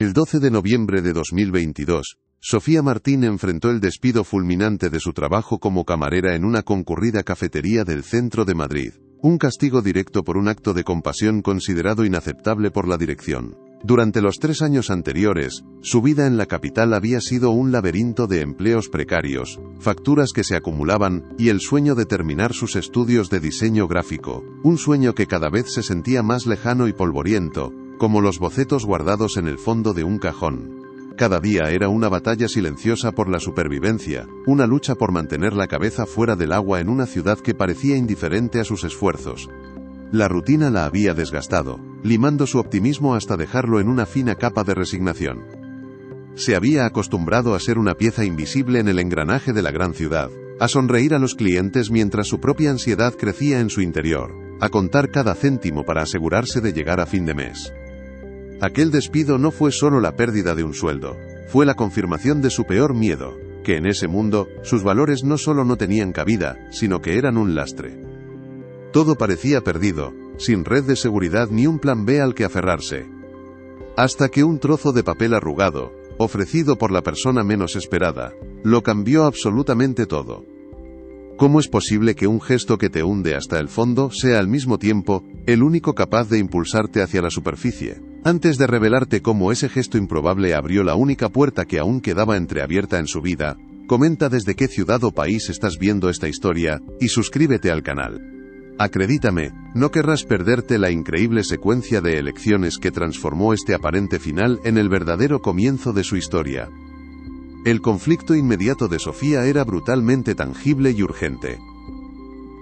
El 12 de noviembre de 2022, Sofía Martín enfrentó el despido fulminante de su trabajo como camarera en una concurrida cafetería del centro de Madrid, un castigo directo por un acto de compasión considerado inaceptable por la dirección. Durante los 3 años anteriores, su vida en la capital había sido un laberinto de empleos precarios, facturas que se acumulaban, y el sueño de terminar sus estudios de diseño gráfico, un sueño que cada vez se sentía más lejano y polvoriento, como los bocetos guardados en el fondo de un cajón. Cada día era una batalla silenciosa por la supervivencia, una lucha por mantener la cabeza fuera del agua en una ciudad que parecía indiferente a sus esfuerzos. La rutina la había desgastado, limando su optimismo hasta dejarlo en una fina capa de resignación. Se había acostumbrado a ser una pieza invisible en el engranaje de la gran ciudad, a sonreír a los clientes mientras su propia ansiedad crecía en su interior, a contar cada céntimo para asegurarse de llegar a fin de mes. Aquel despido no fue solo la pérdida de un sueldo, fue la confirmación de su peor miedo, que en ese mundo, sus valores no solo no tenían cabida, sino que eran un lastre. Todo parecía perdido, sin red de seguridad ni un plan B al que aferrarse. Hasta que un trozo de papel arrugado, ofrecido por la persona menos esperada, lo cambió absolutamente todo. ¿Cómo es posible que un gesto que te hunde hasta el fondo sea al mismo tiempo el único capaz de impulsarte hacia la superficie? Antes de revelarte cómo ese gesto improbable abrió la única puerta que aún quedaba entreabierta en su vida, comenta desde qué ciudad o país estás viendo esta historia, y suscríbete al canal. Acredítame, no querrás perderte la increíble secuencia de elecciones que transformó este aparente final en el verdadero comienzo de su historia. El conflicto inmediato de Sofía era brutalmente tangible y urgente.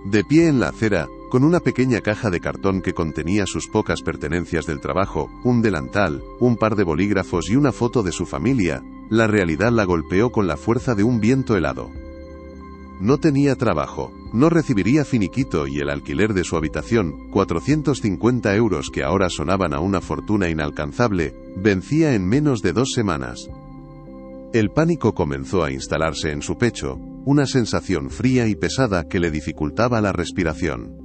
De pie en la acera, con una pequeña caja de cartón que contenía sus pocas pertenencias del trabajo, un delantal, un par de bolígrafos y una foto de su familia, la realidad la golpeó con la fuerza de un viento helado. No tenía trabajo, no recibiría finiquito y el alquiler de su habitación, 450 euros que ahora sonaban a una fortuna inalcanzable, vencía en menos de 2 semanas. El pánico comenzó a instalarse en su pecho, una sensación fría y pesada que le dificultaba la respiración.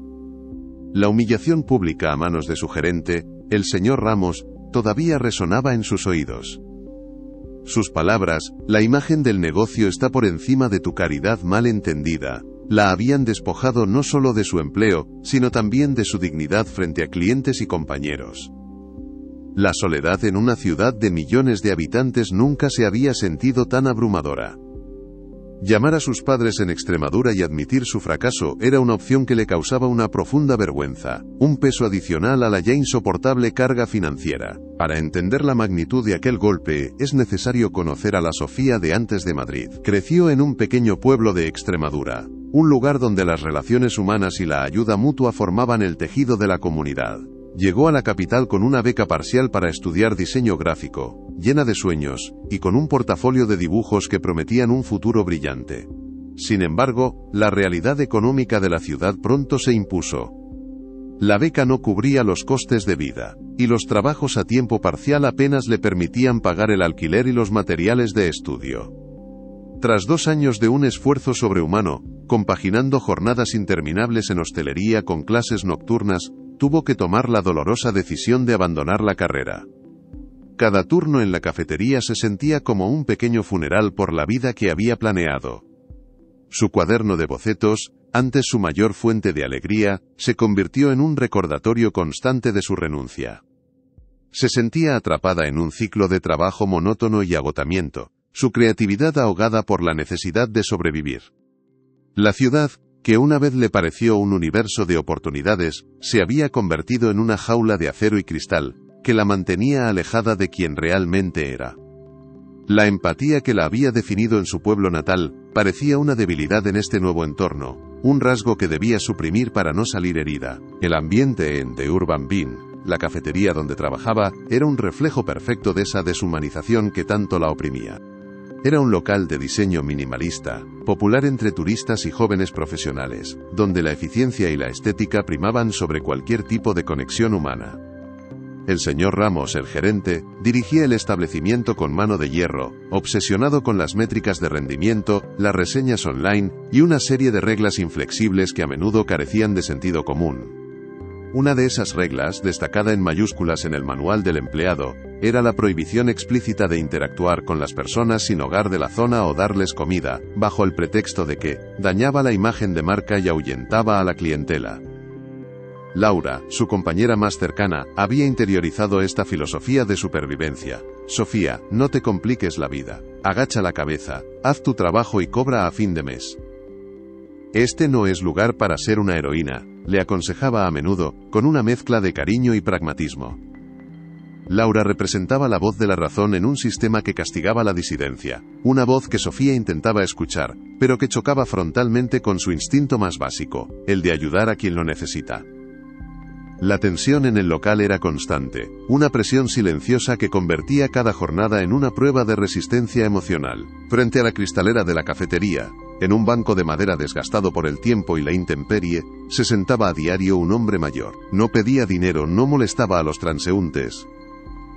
La humillación pública a manos de su gerente, el señor Ramos, todavía resonaba en sus oídos. Sus palabras, la imagen del negocio está por encima de tu caridad mal entendida, la habían despojado no solo de su empleo, sino también de su dignidad frente a clientes y compañeros. La soledad en una ciudad de millones de habitantes nunca se había sentido tan abrumadora. Llamar a sus padres en Extremadura y admitir su fracaso era una opción que le causaba una profunda vergüenza, un peso adicional a la ya insoportable carga financiera. Para entender la magnitud de aquel golpe, es necesario conocer a la Sofía de antes de Madrid. Creció en un pequeño pueblo de Extremadura, un lugar donde las relaciones humanas y la ayuda mutua formaban el tejido de la comunidad. Llegó a la capital con una beca parcial para estudiar diseño gráfico, llena de sueños, y con un portafolio de dibujos que prometían un futuro brillante. Sin embargo, la realidad económica de la ciudad pronto se impuso. La beca no cubría los costes de vida, y los trabajos a tiempo parcial apenas le permitían pagar el alquiler y los materiales de estudio. Tras 2 años de un esfuerzo sobrehumano, compaginando jornadas interminables en hostelería con clases nocturnas, tuvo que tomar la dolorosa decisión de abandonar la carrera. Cada turno en la cafetería se sentía como un pequeño funeral por la vida que había planeado. Su cuaderno de bocetos, antes su mayor fuente de alegría, se convirtió en un recordatorio constante de su renuncia. Se sentía atrapada en un ciclo de trabajo monótono y agotamiento, su creatividad ahogada por la necesidad de sobrevivir. La ciudad, que una vez le pareció un universo de oportunidades, se había convertido en una jaula de acero y cristal, que la mantenía alejada de quien realmente era. La empatía que la había definido en su pueblo natal, parecía una debilidad en este nuevo entorno, un rasgo que debía suprimir para no salir herida. El ambiente en The Urban Bean, la cafetería donde trabajaba, era un reflejo perfecto de esa deshumanización que tanto la oprimía. Era un local de diseño minimalista, popular entre turistas y jóvenes profesionales, donde la eficiencia y la estética primaban sobre cualquier tipo de conexión humana. El señor Ramos, el gerente, dirigía el establecimiento con mano de hierro, obsesionado con las métricas de rendimiento, las reseñas online, y una serie de reglas inflexibles que a menudo carecían de sentido común. Una de esas reglas, destacada en mayúsculas en el manual del empleado, era la prohibición explícita de interactuar con las personas sin hogar de la zona o darles comida, bajo el pretexto de que dañaba la imagen de marca y ahuyentaba a la clientela. Laura, su compañera más cercana, había interiorizado esta filosofía de supervivencia. Sofía, no te compliques la vida. Agacha la cabeza, haz tu trabajo y cobra a fin de mes. Este no es lugar para ser una heroína, le aconsejaba a menudo, con una mezcla de cariño y pragmatismo. Laura representaba la voz de la razón en un sistema que castigaba la disidencia, una voz que Sofía intentaba escuchar, pero que chocaba frontalmente con su instinto más básico, el de ayudar a quien lo necesita. La tensión en el local era constante, una presión silenciosa que convertía cada jornada en una prueba de resistencia emocional. Frente a la cristalera de la cafetería, en un banco de madera desgastado por el tiempo y la intemperie, se sentaba a diario un hombre mayor. No pedía dinero, no molestaba a los transeúntes.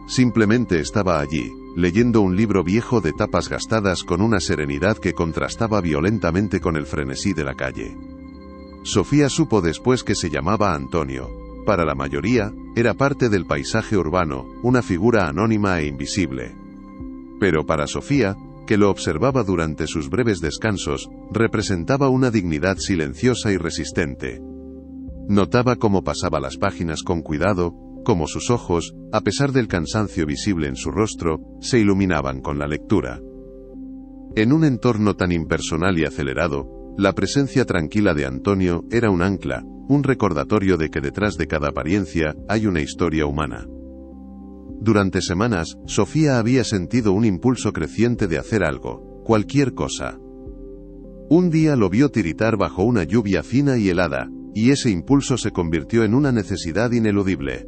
Simplemente estaba allí, leyendo un libro viejo de tapas gastadas con una serenidad que contrastaba violentamente con el frenesí de la calle. Sofía supo después que se llamaba Antonio. Para la mayoría, era parte del paisaje urbano, una figura anónima e invisible. Pero para Sofía, que lo observaba durante sus breves descansos, representaba una dignidad silenciosa y resistente. Notaba cómo pasaba las páginas con cuidado, cómo sus ojos, a pesar del cansancio visible en su rostro, se iluminaban con la lectura. En un entorno tan impersonal y acelerado, la presencia tranquila de Antonio era un ancla, un recordatorio de que detrás de cada apariencia hay una historia humana. Durante semanas, Sofía había sentido un impulso creciente de hacer algo, cualquier cosa. Un día lo vio tiritar bajo una lluvia fina y helada, y ese impulso se convirtió en una necesidad ineludible.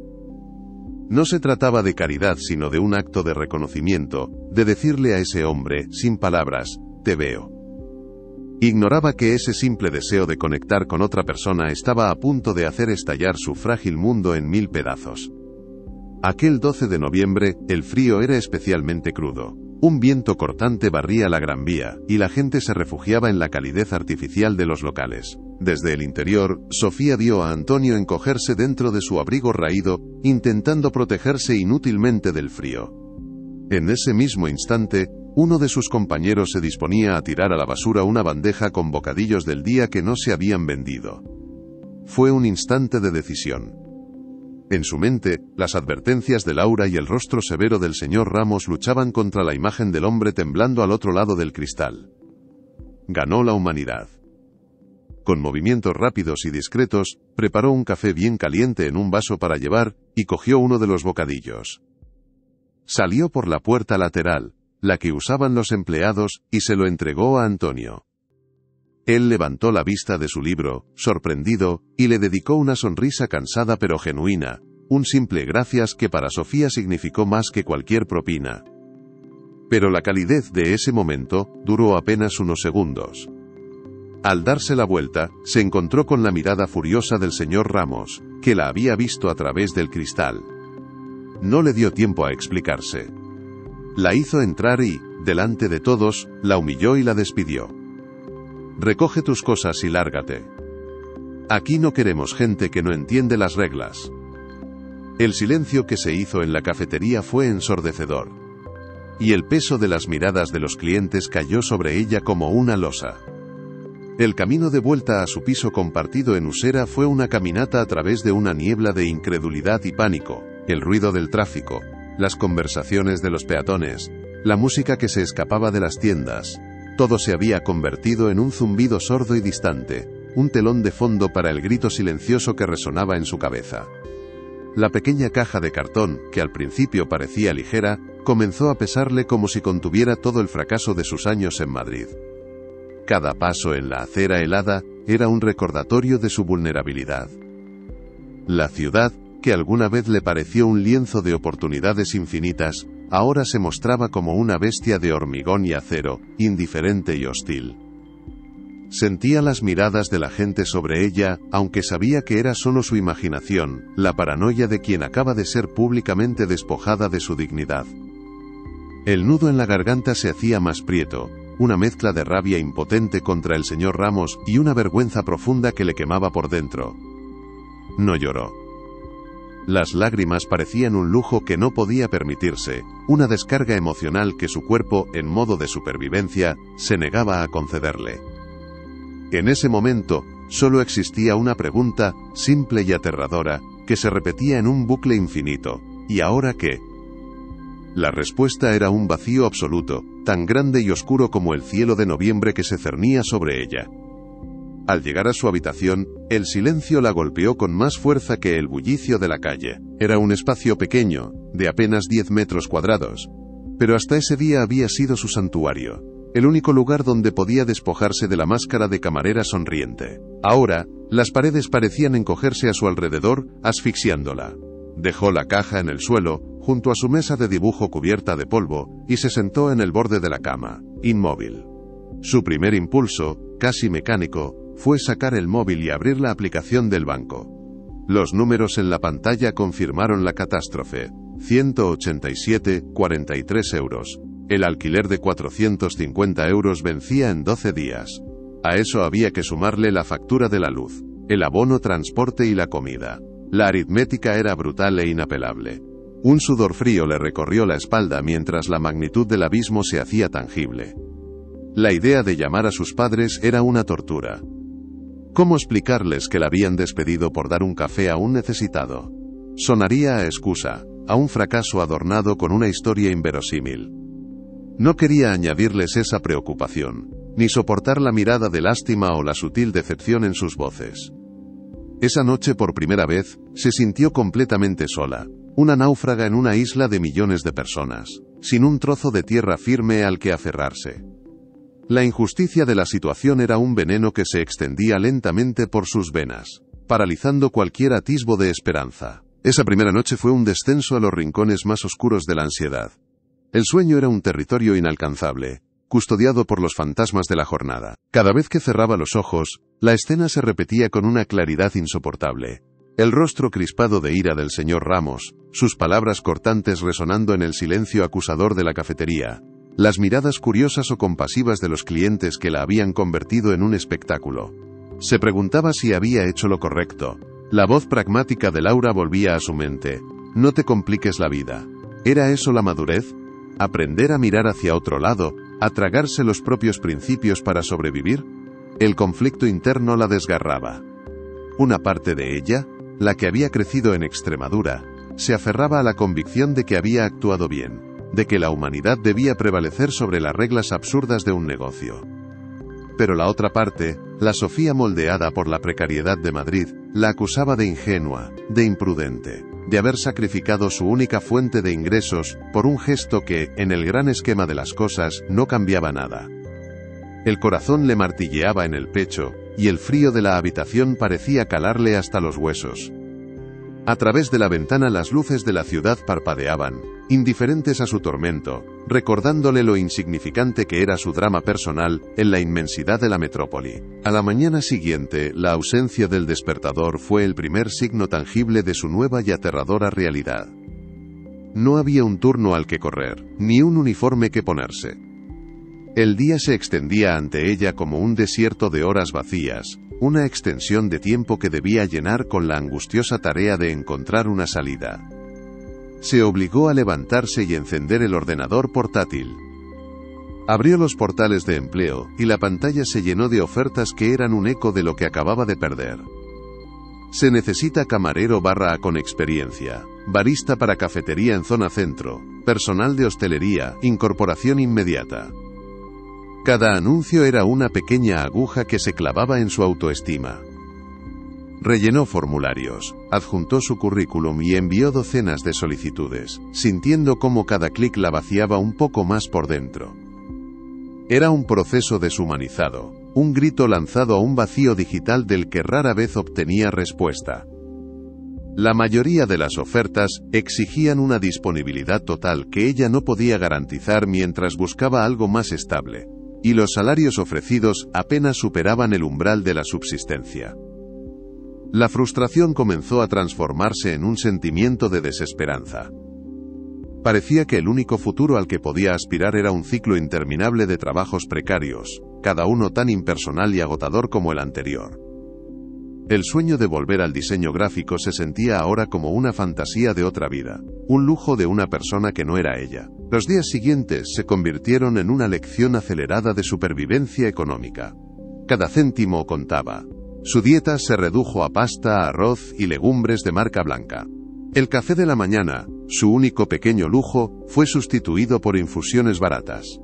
No se trataba de caridad sino de un acto de reconocimiento, de decirle a ese hombre, sin palabras, te veo. Ignoraba que ese simple deseo de conectar con otra persona estaba a punto de hacer estallar su frágil mundo en 1000 pedazos. Aquel 12 de noviembre, el frío era especialmente crudo. Un viento cortante barría la Gran Vía, y la gente se refugiaba en la calidez artificial de los locales. Desde el interior, Sofía vio a Antonio encogerse dentro de su abrigo raído, intentando protegerse inútilmente del frío. En ese mismo instante, uno de sus compañeros se disponía a tirar a la basura una bandeja con bocadillos del día que no se habían vendido. Fue un instante de decisión. En su mente, las advertencias de Laura y el rostro severo del señor Ramos luchaban contra la imagen del hombre temblando al otro lado del cristal. Ganó la humanidad. Con movimientos rápidos y discretos, preparó un café bien caliente en un vaso para llevar, y cogió uno de los bocadillos. Salió por la puerta lateral, la que usaban los empleados, y se lo entregó a Antonio. Él levantó la vista de su libro, sorprendido, y le dedicó una sonrisa cansada pero genuina, un simple gracias que para Sofía significó más que cualquier propina. Pero la calidez de ese momento duró apenas unos segundos. Al darse la vuelta, se encontró con la mirada furiosa del señor Ramos, que la había visto a través del cristal. No le dio tiempo a explicarse. La hizo entrar y, delante de todos, la humilló y la despidió. Recoge tus cosas y lárgate. Aquí no queremos gente que no entiende las reglas. El silencio que se hizo en la cafetería fue ensordecedor. Y el peso de las miradas de los clientes cayó sobre ella como una losa. El camino de vuelta a su piso compartido en Usera fue una caminata a través de una niebla de incredulidad y pánico, el ruido del tráfico, las conversaciones de los peatones, la música que se escapaba de las tiendas. Todo se había convertido en un zumbido sordo y distante, un telón de fondo para el grito silencioso que resonaba en su cabeza. La pequeña caja de cartón, que al principio parecía ligera, comenzó a pesarle como si contuviera todo el fracaso de sus años en Madrid. Cada paso en la acera helada era un recordatorio de su vulnerabilidad. La ciudad, que alguna vez le pareció un lienzo de oportunidades infinitas, ahora se mostraba como una bestia de hormigón y acero, indiferente y hostil. Sentía las miradas de la gente sobre ella, aunque sabía que era solo su imaginación, la paranoia de quien acaba de ser públicamente despojada de su dignidad. El nudo en la garganta se hacía más prieto, una mezcla de rabia impotente contra el señor Ramos y una vergüenza profunda que le quemaba por dentro. No lloró. Las lágrimas parecían un lujo que no podía permitirse, una descarga emocional que su cuerpo, en modo de supervivencia, se negaba a concederle. En ese momento, solo existía una pregunta, simple y aterradora, que se repetía en un bucle infinito. ¿Y ahora qué? La respuesta era un vacío absoluto, tan grande y oscuro como el cielo de noviembre que se cernía sobre ella. Al llegar a su habitación, el silencio la golpeó con más fuerza que el bullicio de la calle. Era un espacio pequeño, de apenas 10 metros cuadrados. Pero hasta ese día había sido su santuario, el único lugar donde podía despojarse de la máscara de camarera sonriente. Ahora, las paredes parecían encogerse a su alrededor, asfixiándola. Dejó la caja en el suelo, junto a su mesa de dibujo cubierta de polvo, y se sentó en el borde de la cama, inmóvil. Su primer impulso, casi mecánico, fue sacar el móvil y abrir la aplicación del banco. Los números en la pantalla confirmaron la catástrofe. 187,43 euros. El alquiler de 450 euros vencía en 12 días. A eso había que sumarle la factura de la luz, el abono, transporte y la comida. La aritmética era brutal e inapelable. Un sudor frío le recorrió la espalda mientras la magnitud del abismo se hacía tangible. La idea de llamar a sus padres era una tortura. ¿Cómo explicarles que la habían despedido por dar un café a un necesitado? Sonaría a excusa, a un fracaso adornado con una historia inverosímil. No quería añadirles esa preocupación, ni soportar la mirada de lástima o la sutil decepción en sus voces. Esa noche, por primera vez, se sintió completamente sola, una náufraga en una isla de millones de personas, sin un trozo de tierra firme al que aferrarse. La injusticia de la situación era un veneno que se extendía lentamente por sus venas, paralizando cualquier atisbo de esperanza. Esa primera noche fue un descenso a los rincones más oscuros de la ansiedad. El sueño era un territorio inalcanzable, custodiado por los fantasmas de la jornada. Cada vez que cerraba los ojos, la escena se repetía con una claridad insoportable. El rostro crispado de ira del señor Ramos, sus palabras cortantes resonando en el silencio acusador de la cafetería, las miradas curiosas o compasivas de los clientes que la habían convertido en un espectáculo. Se preguntaba si había hecho lo correcto. La voz pragmática de Laura volvía a su mente. No te compliques la vida. ¿Era eso la madurez? ¿Aprender a mirar hacia otro lado, a tragarse los propios principios para sobrevivir? El conflicto interno la desgarraba. Una parte de ella, la que había crecido en Extremadura, se aferraba a la convicción de que había actuado bien, de que la humanidad debía prevalecer sobre las reglas absurdas de un negocio. Pero la otra parte, la Sofía moldeada por la precariedad de Madrid, la acusaba de ingenua, de imprudente, de haber sacrificado su única fuente de ingresos por un gesto que, en el gran esquema de las cosas, no cambiaba nada. El corazón le martilleaba en el pecho, y el frío de la habitación parecía calarle hasta los huesos. A través de la ventana las luces de la ciudad parpadeaban, indiferentes a su tormento, recordándole lo insignificante que era su drama personal en la inmensidad de la metrópoli. A la mañana siguiente, la ausencia del despertador fue el primer signo tangible de su nueva y aterradora realidad. No había un turno al que correr, ni un uniforme que ponerse. El día se extendía ante ella como un desierto de horas vacías, una extensión de tiempo que debía llenar con la angustiosa tarea de encontrar una salida. Se obligó a levantarse y encender el ordenador portátil. Abrió los portales de empleo, y la pantalla se llenó de ofertas que eran un eco de lo que acababa de perder. Se necesita camarero / con experiencia, barista para cafetería en zona centro, personal de hostelería, incorporación inmediata. Cada anuncio era una pequeña aguja que se clavaba en su autoestima. Rellenó formularios, adjuntó su currículum y envió docenas de solicitudes, sintiendo cómo cada clic la vaciaba un poco más por dentro. Era un proceso deshumanizado, un grito lanzado a un vacío digital del que rara vez obtenía respuesta. La mayoría de las ofertas exigían una disponibilidad total que ella no podía garantizar mientras buscaba algo más estable, y los salarios ofrecidos apenas superaban el umbral de la subsistencia. La frustración comenzó a transformarse en un sentimiento de desesperanza. Parecía que el único futuro al que podía aspirar era un ciclo interminable de trabajos precarios, cada uno tan impersonal y agotador como el anterior. El sueño de volver al diseño gráfico se sentía ahora como una fantasía de otra vida, un lujo de una persona que no era ella. Los días siguientes se convirtieron en una lección acelerada de supervivencia económica. Cada céntimo contaba. Su dieta se redujo a pasta, arroz y legumbres de marca blanca. El café de la mañana, su único pequeño lujo, fue sustituido por infusiones baratas.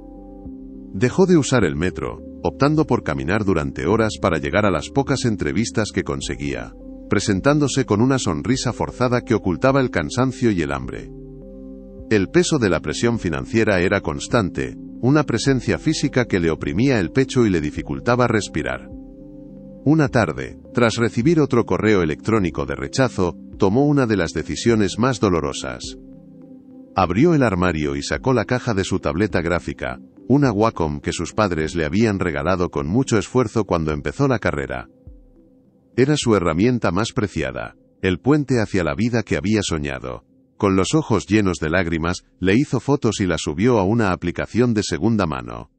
Dejó de usar el metro, optando por caminar durante horas para llegar a las pocas entrevistas que conseguía, presentándose con una sonrisa forzada que ocultaba el cansancio y el hambre. El peso de la presión financiera era constante, una presencia física que le oprimía el pecho y le dificultaba respirar. Una tarde, tras recibir otro correo electrónico de rechazo, tomó una de las decisiones más dolorosas. Abrió el armario y sacó la caja de su tableta gráfica, una Wacom que sus padres le habían regalado con mucho esfuerzo cuando empezó la carrera. Era su herramienta más preciada, el puente hacia la vida que había soñado. Con los ojos llenos de lágrimas, le hizo fotos y la subió a una aplicación de segunda mano.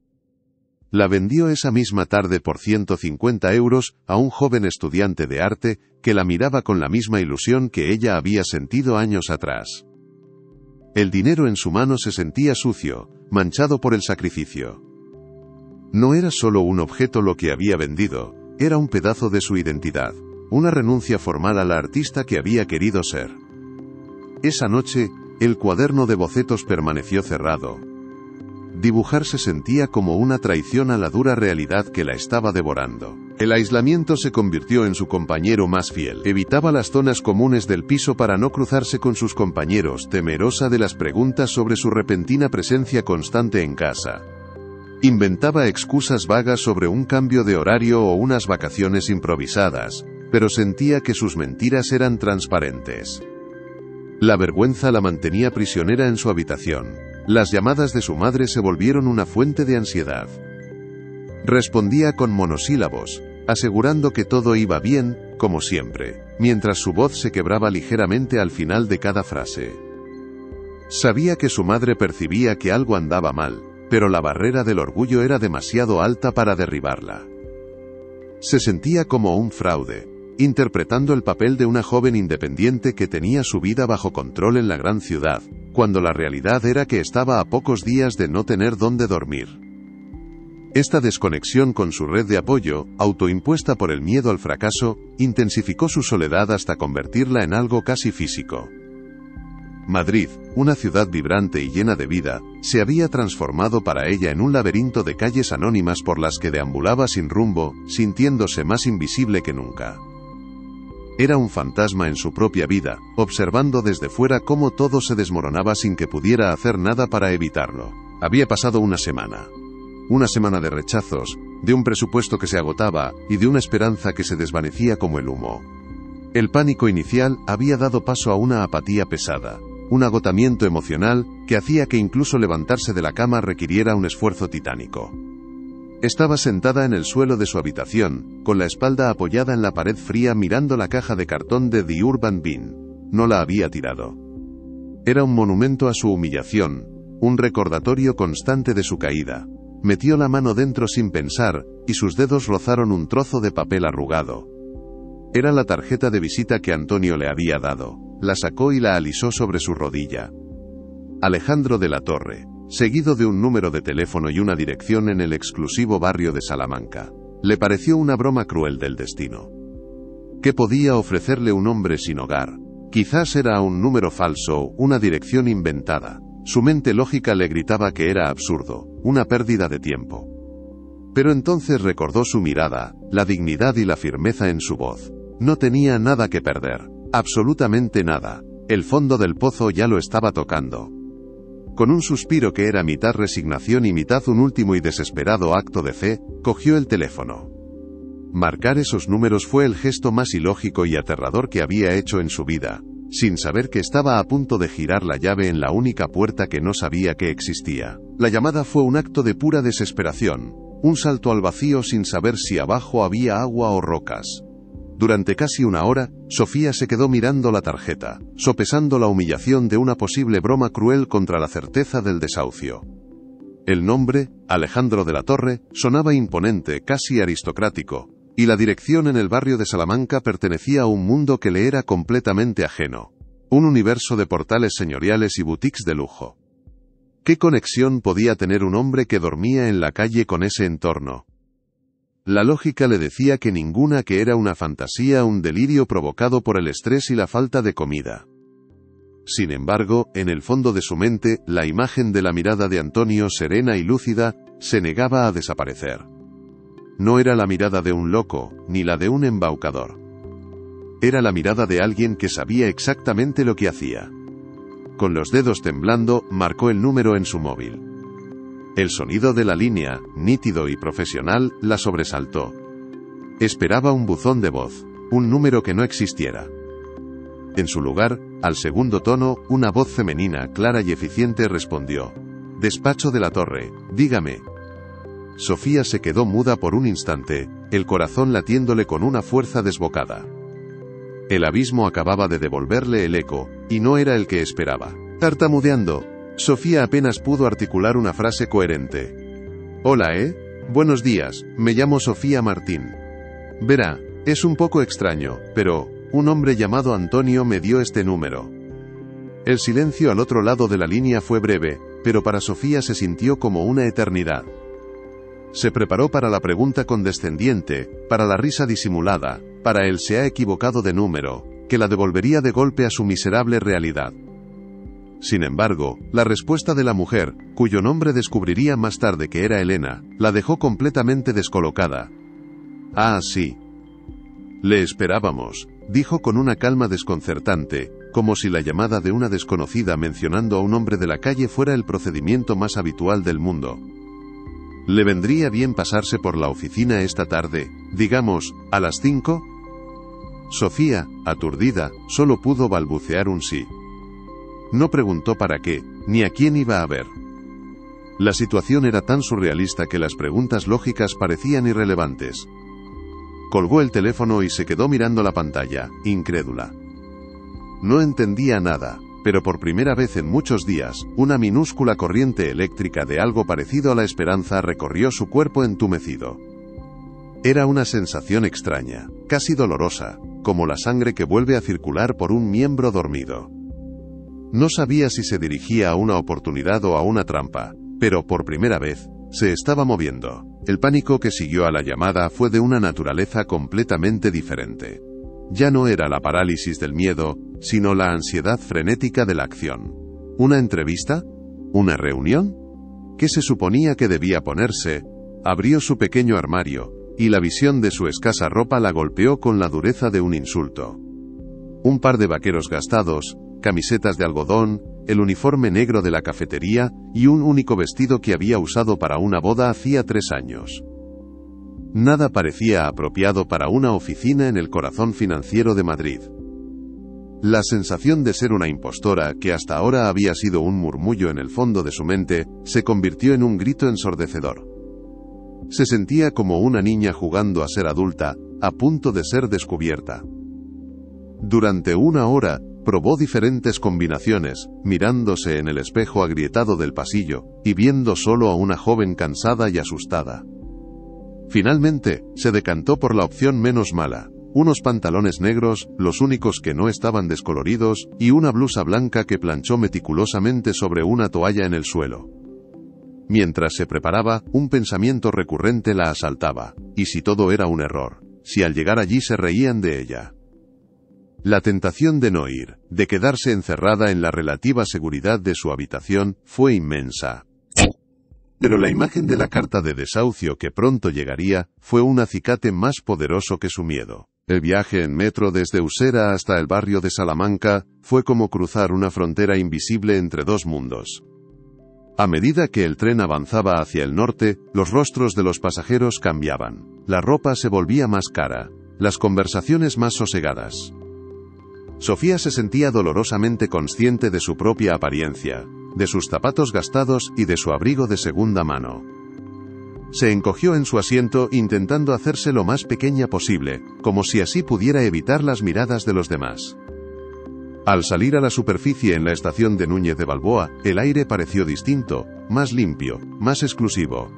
La vendió esa misma tarde por 150 euros a un joven estudiante de arte que la miraba con la misma ilusión que ella había sentido años atrás. El dinero en su mano se sentía sucio, manchado por el sacrificio. No era solo un objeto lo que había vendido, era un pedazo de su identidad, una renuncia formal a la artista que había querido ser. Esa noche, el cuaderno de bocetos permaneció cerrado. Dibujar se sentía como una traición a la dura realidad que la estaba devorando. El aislamiento se convirtió en su compañero más fiel. Evitaba las zonas comunes del piso para no cruzarse con sus compañeros, temerosa de las preguntas sobre su repentina presencia constante en casa. Inventaba excusas vagas sobre un cambio de horario o unas vacaciones improvisadas, pero sentía que sus mentiras eran transparentes. La vergüenza la mantenía prisionera en su habitación. Las llamadas de su madre se volvieron una fuente de ansiedad. Respondía con monosílabos, asegurando que todo iba bien, como siempre, mientras su voz se quebraba ligeramente al final de cada frase. Sabía que su madre percibía que algo andaba mal, pero la barrera del orgullo era demasiado alta para derribarla. Se sentía como un fraude, interpretando el papel de una joven independiente que tenía su vida bajo control en la gran ciudad, cuando la realidad era que estaba a pocos días de no tener dónde dormir. Esta desconexión con su red de apoyo, autoimpuesta por el miedo al fracaso, intensificó su soledad hasta convertirla en algo casi físico. Madrid, una ciudad vibrante y llena de vida, se había transformado para ella en un laberinto de calles anónimas por las que deambulaba sin rumbo, sintiéndose más invisible que nunca. Era un fantasma en su propia vida, observando desde fuera cómo todo se desmoronaba sin que pudiera hacer nada para evitarlo. Había pasado una semana de rechazos, de un presupuesto que se agotaba, y de una esperanza que se desvanecía como el humo. El pánico inicial había dado paso a una apatía pesada, un agotamiento emocional que hacía que incluso levantarse de la cama requiriera un esfuerzo titánico. Estaba sentada en el suelo de su habitación, con la espalda apoyada en la pared fría mirando la caja de cartón de The Urban Bin. No la había tirado. Era un monumento a su humillación, un recordatorio constante de su caída. Metió la mano dentro sin pensar, y sus dedos rozaron un trozo de papel arrugado. Era la tarjeta de visita que Antonio le había dado. La sacó y la alisó sobre su rodilla. Alejandro de la Torre, seguido de un número de teléfono y una dirección en el exclusivo barrio de Salamanca. Le pareció una broma cruel del destino. ¿Qué podía ofrecerle un hombre sin hogar? Quizás era un número falso, una dirección inventada. Su mente lógica le gritaba que era absurdo, una pérdida de tiempo. Pero entonces recordó su mirada, la dignidad y la firmeza en su voz. No tenía nada que perder, absolutamente nada. El fondo del pozo ya lo estaba tocando. Con un suspiro que era mitad resignación y mitad un último y desesperado acto de fe, cogió el teléfono. Marcar esos números fue el gesto más ilógico y aterrador que había hecho en su vida, sin saber que estaba a punto de girar la llave en la única puerta que no sabía que existía. La llamada fue un acto de pura desesperación, un salto al vacío sin saber si abajo había agua o rocas. Durante casi una hora, Sofía se quedó mirando la tarjeta, sopesando la humillación de una posible broma cruel contra la certeza del desahucio. El nombre, Alejandro de la Torre, sonaba imponente, casi aristocrático, y la dirección en el barrio de Salamanca pertenecía a un mundo que le era completamente ajeno. Un universo de portales señoriales y boutiques de lujo. ¿Qué conexión podía tener un hombre que dormía en la calle con ese entorno? La lógica le decía que ninguna, que era una fantasía, un delirio provocado por el estrés y la falta de comida. Sin embargo, en el fondo de su mente, la imagen de la mirada de Antonio, serena y lúcida, se negaba a desaparecer. No era la mirada de un loco, ni la de un embaucador. Era la mirada de alguien que sabía exactamente lo que hacía. Con los dedos temblando, marcó el número en su móvil. El sonido de la línea, nítido y profesional, la sobresaltó. Esperaba un buzón de voz, un número que no existiera. En su lugar, al segundo tono, una voz femenina, clara y eficiente respondió. «Despacho de la Torre, dígame». Sofía se quedó muda por un instante, el corazón latiéndole con una fuerza desbocada. El abismo acababa de devolverle el eco, y no era el que esperaba. Tartamudeando, Sofía apenas pudo articular una frase coherente. «Hola, Buenos días, me llamo Sofía Martín. Verá, es un poco extraño, pero un hombre llamado Antonio me dio este número». El silencio al otro lado de la línea fue breve, pero para Sofía se sintió como una eternidad. Se preparó para la pregunta condescendiente, para la risa disimulada, para el «se ha equivocado de número», que la devolvería de golpe a su miserable realidad. Sin embargo, la respuesta de la mujer, cuyo nombre descubriría más tarde que era Elena, la dejó completamente descolocada. «Ah, sí. Le esperábamos», dijo con una calma desconcertante, como si la llamada de una desconocida mencionando a un hombre de la calle fuera el procedimiento más habitual del mundo. «¿Le vendría bien pasarse por la oficina esta tarde, digamos, a las 5? Sofía, aturdida, solo pudo balbucear un sí. No preguntó para qué, ni a quién iba a ver. La situación era tan surrealista que las preguntas lógicas parecían irrelevantes. Colgó el teléfono y se quedó mirando la pantalla, incrédula. No entendía nada, pero por primera vez en muchos días, una minúscula corriente eléctrica de algo parecido a la esperanza recorrió su cuerpo entumecido. Era una sensación extraña, casi dolorosa, como la sangre que vuelve a circular por un miembro dormido. No sabía si se dirigía a una oportunidad o a una trampa, pero por primera vez, se estaba moviendo. El pánico que siguió a la llamada fue de una naturaleza completamente diferente. Ya no era la parálisis del miedo, sino la ansiedad frenética de la acción. ¿Una entrevista? ¿Una reunión? ¿Qué se suponía que debía ponerse? Abrió su pequeño armario, y la visión de su escasa ropa la golpeó con la dureza de un insulto. Un par de vaqueros gastados, camisetas de algodón, el uniforme negro de la cafetería, y un único vestido que había usado para una boda hacía 3 años. Nada parecía apropiado para una oficina en el corazón financiero de Madrid. La sensación de ser una impostora, que hasta ahora había sido un murmullo en el fondo de su mente, se convirtió en un grito ensordecedor. Se sentía como una niña jugando a ser adulta, a punto de ser descubierta. Durante 1 hora, probó diferentes combinaciones, mirándose en el espejo agrietado del pasillo, y viendo solo a una joven cansada y asustada. Finalmente, se decantó por la opción menos mala: unos pantalones negros, los únicos que no estaban descoloridos, y una blusa blanca que planchó meticulosamente sobre una toalla en el suelo. Mientras se preparaba, un pensamiento recurrente la asaltaba: ¿y si todo era un error? Si al llegar allí se reían de ella. La tentación de no ir, de quedarse encerrada en la relativa seguridad de su habitación, fue inmensa. Pero la imagen de la carta de desahucio que pronto llegaría, fue un acicate más poderoso que su miedo. El viaje en metro desde Usera hasta el barrio de Salamanca, fue como cruzar una frontera invisible entre 2 mundos. A medida que el tren avanzaba hacia el norte, los rostros de los pasajeros cambiaban. La ropa se volvía más cara, las conversaciones más sosegadas. Sofía se sentía dolorosamente consciente de su propia apariencia, de sus zapatos gastados y de su abrigo de segunda mano. Se encogió en su asiento intentando hacerse lo más pequeña posible, como si así pudiera evitar las miradas de los demás. Al salir a la superficie en la estación de Núñez de Balboa, el aire pareció distinto, más limpio, más exclusivo.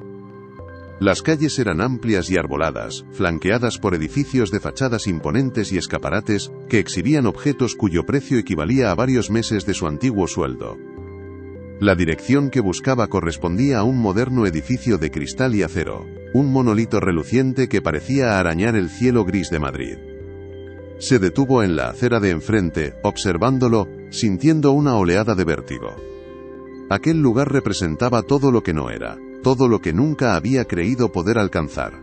Las calles eran amplias y arboladas, flanqueadas por edificios de fachadas imponentes y escaparates, que exhibían objetos cuyo precio equivalía a varios meses de su antiguo sueldo. La dirección que buscaba correspondía a un moderno edificio de cristal y acero, un monolito reluciente que parecía arañar el cielo gris de Madrid. Se detuvo en la acera de enfrente, observándolo, sintiendo una oleada de vértigo. Aquel lugar representaba todo lo que no era, todo lo que nunca había creído poder alcanzar.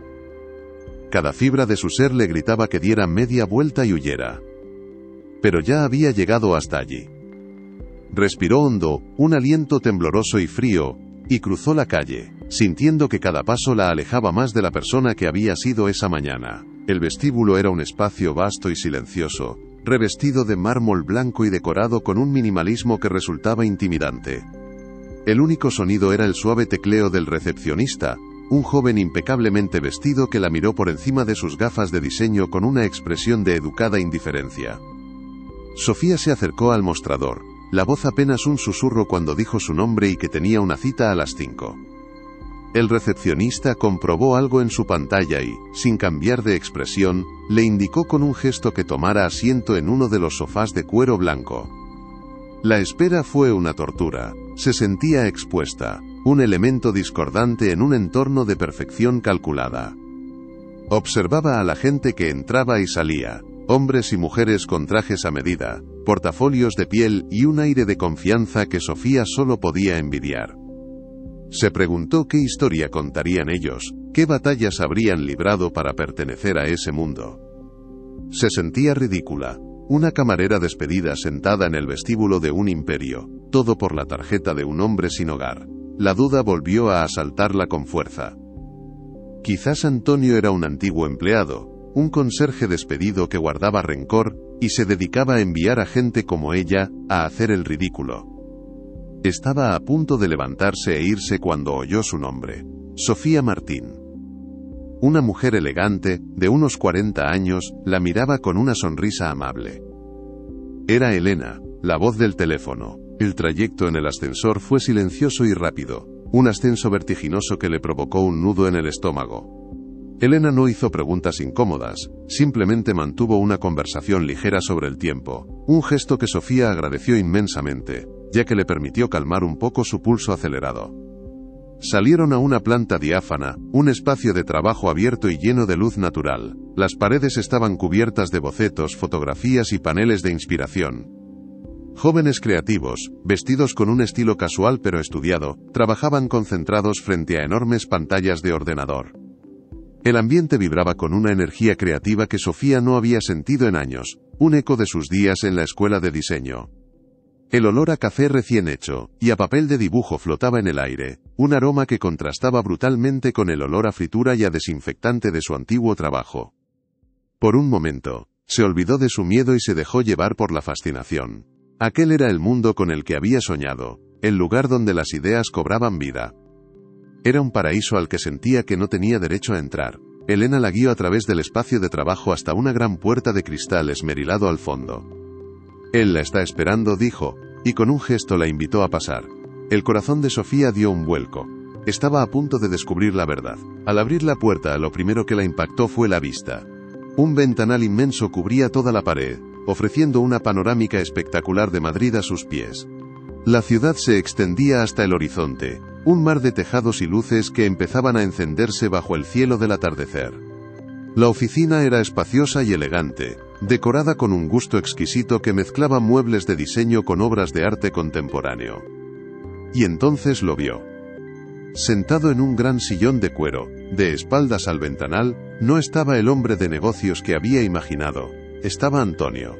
Cada fibra de su ser le gritaba que diera media vuelta y huyera. Pero ya había llegado hasta allí. Respiró hondo, un aliento tembloroso y frío, y cruzó la calle, sintiendo que cada paso la alejaba más de la persona que había sido esa mañana. El vestíbulo era un espacio vasto y silencioso, revestido de mármol blanco y decorado con un minimalismo que resultaba intimidante. El único sonido era el suave tecleo del recepcionista, un joven impecablemente vestido que la miró por encima de sus gafas de diseño con una expresión de educada indiferencia. Sofía se acercó al mostrador, la voz apenas un susurro cuando dijo su nombre y que tenía una cita a las 5. El recepcionista comprobó algo en su pantalla y, sin cambiar de expresión, le indicó con un gesto que tomara asiento en uno de los sofás de cuero blanco. La espera fue una tortura. Se sentía expuesta, un elemento discordante en un entorno de perfección calculada. Observaba a la gente que entraba y salía, hombres y mujeres con trajes a medida, portafolios de piel y un aire de confianza que Sofía solo podía envidiar. Se preguntó qué historia contarían ellos, qué batallas habrían librado para pertenecer a ese mundo. Se sentía ridícula, una camarera despedida sentada en el vestíbulo de un imperio, todo por la tarjeta de un hombre sin hogar. La duda volvió a asaltarla con fuerza. Quizás Antonio era un antiguo empleado, un conserje despedido que guardaba rencor, y se dedicaba a enviar a gente como ella, a hacer el ridículo. Estaba a punto de levantarse e irse cuando oyó su nombre. Sofía Martín. Una mujer elegante, de unos 40 años, la miraba con una sonrisa amable. Era Elena, la voz del teléfono. El trayecto en el ascensor fue silencioso y rápido, un ascenso vertiginoso que le provocó un nudo en el estómago. Elena no hizo preguntas incómodas, simplemente mantuvo una conversación ligera sobre el tiempo, un gesto que Sofía agradeció inmensamente, ya que le permitió calmar un poco su pulso acelerado. Salieron a una planta diáfana, un espacio de trabajo abierto y lleno de luz natural. Las paredes estaban cubiertas de bocetos, fotografías y paneles de inspiración. Jóvenes creativos, vestidos con un estilo casual pero estudiado, trabajaban concentrados frente a enormes pantallas de ordenador. El ambiente vibraba con una energía creativa que Sofía no había sentido en años, un eco de sus días en la escuela de diseño. El olor a café recién hecho, y a papel de dibujo flotaba en el aire, un aroma que contrastaba brutalmente con el olor a fritura y a desinfectante de su antiguo trabajo. Por un momento, se olvidó de su miedo y se dejó llevar por la fascinación. Aquel era el mundo con el que había soñado, el lugar donde las ideas cobraban vida. Era un paraíso al que sentía que no tenía derecho a entrar. Elena la guió a través del espacio de trabajo hasta una gran puerta de cristal esmerilado al fondo. «Él la está esperando», dijo, y con un gesto la invitó a pasar. El corazón de Sofía dio un vuelco. Estaba a punto de descubrir la verdad. Al abrir la puerta, lo primero que la impactó fue la vista. Un ventanal inmenso cubría toda la pared, ofreciendo una panorámica espectacular de Madrid a sus pies. La ciudad se extendía hasta el horizonte, un mar de tejados y luces que empezaban a encenderse bajo el cielo del atardecer. La oficina era espaciosa y elegante, decorada con un gusto exquisito que mezclaba muebles de diseño con obras de arte contemporáneo. Y entonces lo vio. Sentado en un gran sillón de cuero, de espaldas al ventanal, no estaba el hombre de negocios que había imaginado, estaba Antonio.